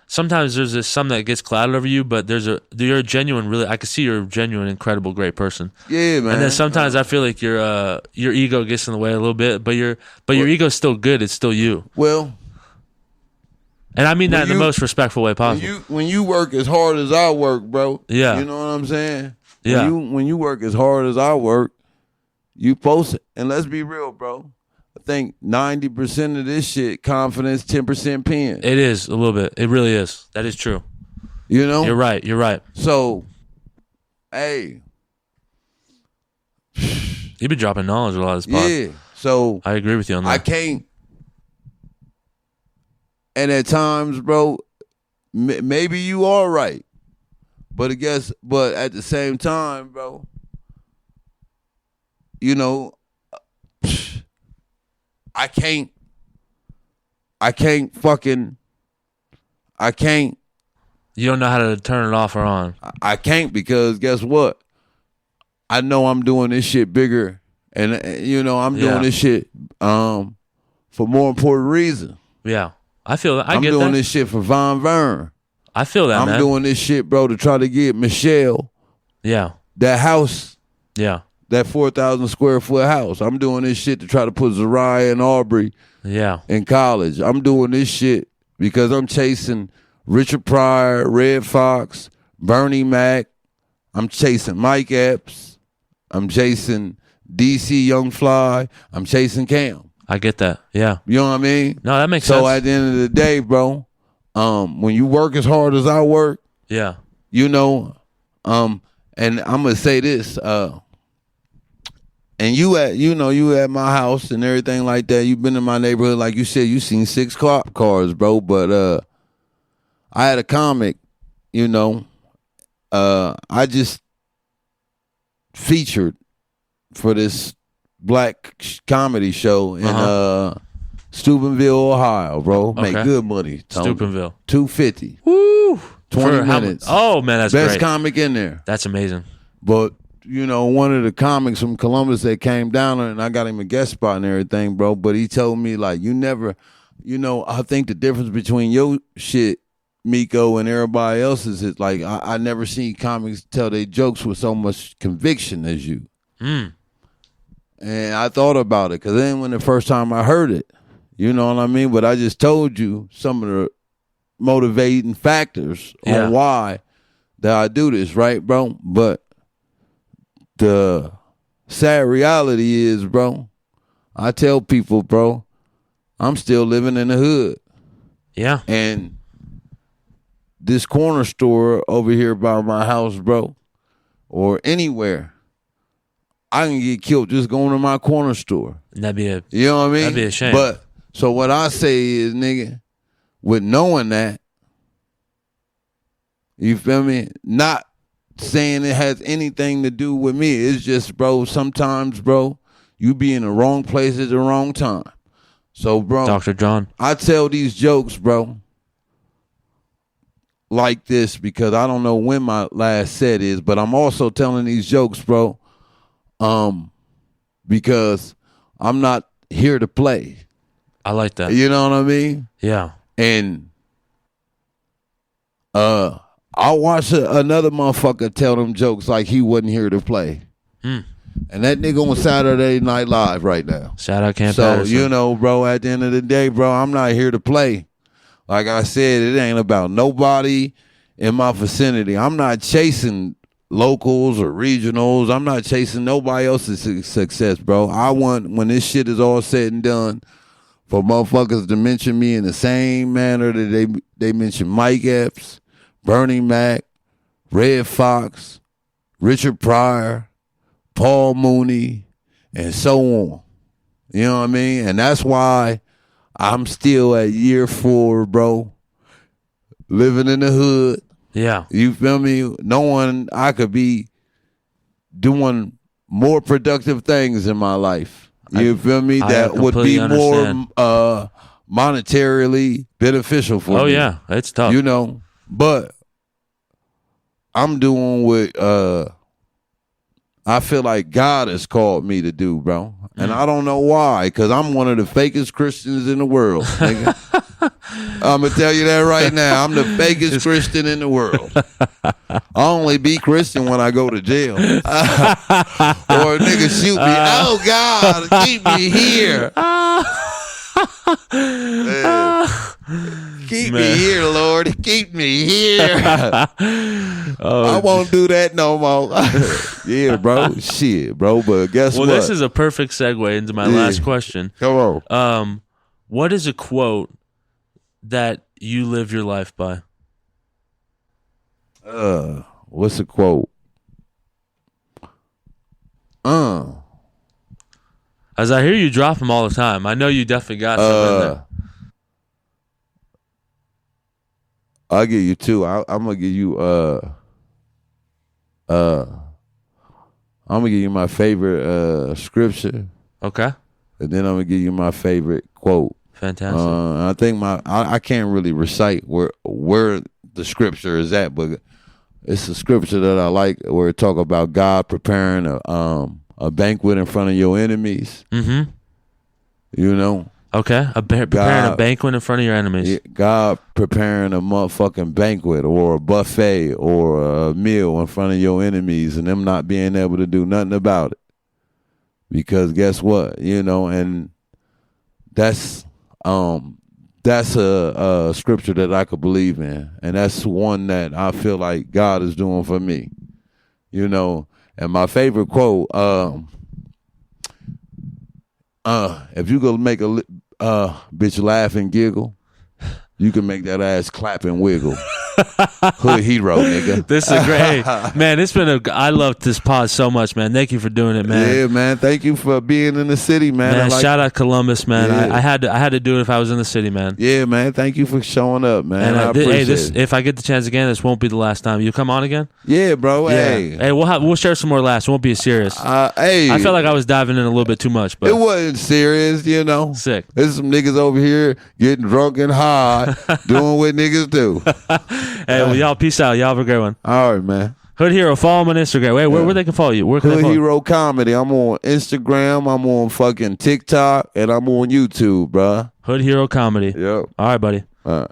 sometimes there's something that gets clouded over you, but you're a genuine, I can see you're a genuine, incredible, great person. Yeah, man. And then sometimes I feel like your ego gets in the way a little bit, but your ego's still good. It's still you. Well, and I mean that in the most respectful way possible. When you work as hard as I work, bro. Yeah. You know what I'm saying? Yeah. When you work as hard as I work, you post it. And let's be real, bro. I think 90% of this shit, confidence, 10% pen. It is a little bit. It really is. That is true. You're right. So, hey. You've been dropping knowledge a lot of this pod. Yeah. So I agree with you on that. I can't. And at times, bro, maybe you are right. But at the same time, bro, I can't. You don't know how to turn it off or on. I can't because guess what? I know I'm doing this shit bigger, and I'm doing this shit for more important reasons. Yeah, I feel that. I'm doing this shit for Von Vern. I feel that. I'm doing this shit, bro, to try to get Michelle. Yeah. That house. Yeah. That 4,000 square foot house. I'm doing this shit to try to put Zariah and Aubrey in college. I'm doing this shit because I'm chasing Richard Pryor, Red Fox, Bernie Mac. I'm chasing Mike Epps. I'm chasing DC Young Fly. I'm chasing Cam. I get that. Yeah. You know what I mean? No, that makes sense. So at the end of the day, bro, when you work as hard as I work, yeah. And I'm gonna say this, and you at my house and everything like that. You've been in my neighborhood, like you said. You seen 6 cars, bro. But I had a comic, I just featured for this black comedy show in Steubenville, Ohio, bro. Okay. Make good money. Steubenville. $250. Woo! 20 minutes. Oh man, that's best great. comic in there. That's amazing. But one of the comics from Columbus that came down and I got him a guest spot and everything, bro. But he told me like, you never, I think the difference between your shit, Miko, and everybody else's is like I never seen comics tell their jokes with so much conviction as you. Mm. And I thought about it because then when the first time I heard it, you know what I mean. But I just told you some of the motivating factors on why that I do this, right, bro? But the sad reality is, bro, I tell people, bro, I'm still living in the hood. Yeah. And this corner store over here by my house, bro, or anywhere, I can get killed just going to my corner store. You know what I mean? That'd be a shame. But so what I say is, nigga, with knowing that, you feel me? Not saying it has anything to do with me. It's just, bro, sometimes, bro, you be in the wrong place at the wrong time. So, bro, Dr. John, I tell these jokes, bro, like this because I don't know when my last set is, but I'm also telling these jokes, bro, because I'm not here to play. I like that. You know what I mean? Yeah. And I'll watch another motherfucker tell them jokes like he wasn't here to play. And that nigga on Saturday Night Live right now. Shout out Cam So, Patterson. you know, bro, at the end of the day, bro, I'm not here to play. Like I said, it ain't about nobody in my vicinity. I'm not chasing locals or regionals. I'm not chasing nobody else's success, bro. I want, when this shit is all said and done, for motherfuckers to mention me in the same manner that they mention Mike Epps, Bernie Mac, Red Fox, Richard Pryor, Paul Mooney, and so on. You know what I mean? And that's why I'm still at year 4, bro. Living in the hood. Yeah. You feel me? Knowing I could be doing more productive things in my life. You feel me? That would be more monetarily beneficial for me. Oh, yeah. It's tough. You know? But I'm doing what I feel like God has called me to do, bro. And I don't know why, because I'm one of the fakest Christians in the world, nigga. I'm going to tell you that right now. I'm the fakest Christian in the world. I only be Christian when I go to jail. Or a nigga shoot me. Oh, God, keep me here. Keep me here, Lord. Keep me here. I won't do that no more. Yeah, bro. Shit, bro. But guess what? Well, this is a perfect segue into my last question. Come on. What is a quote that you live your life by? What's a quote? As I hear you drop them all the time, I know you definitely got something in there. I'll give you 2. I'm gonna give you I'm gonna give you my favorite scripture. Okay. And then I'm gonna give you my favorite quote. Fantastic. I think I can't really recite where the scripture is at, but it's a scripture that I like where it talk about God preparing a banquet in front of your enemies. Mm-hmm. You know? Okay. Preparing a banquet in front of your enemies. God preparing a motherfucking banquet or a buffet or a meal in front of your enemies and them not being able to do nothing about it. Because guess what? You know, and that's a scripture that I could believe in. And that's one that I feel like God is doing for me. You know, and my favorite quote, if you could make a bitch laugh and giggle, you can make that ass clap and wiggle. Hood hero, nigga. This is a great, man. It's been I love this pod so much, man. Thank you for doing it, man. Yeah, man. Thank you for being in the city, man. Man, shout out Columbus, man. Yeah. I had to do it if I was in the city, man. Yeah, man. Thank you for showing up, man. And I appreciate it. If I get the chance again, this won't be the last time. You come on again? Yeah, bro. Yeah. Hey, we'll share some more laughs. It won't be as serious. Hey, I felt like I was diving in a little bit too much, but it wasn't serious, you know. Sick. There's some niggas over here getting drunk and high, doing what niggas do. Hey, well, y'all peace out. Y'all have a great one. All right, man. Hood Hero, follow him on Instagram. Wait, where they can follow you? Where can Hood they follow Hero Comedy. I'm on Instagram. I'm on fucking TikTok, and I'm on YouTube, bruh. Hood Hero Comedy. Yep. All right, buddy. All right.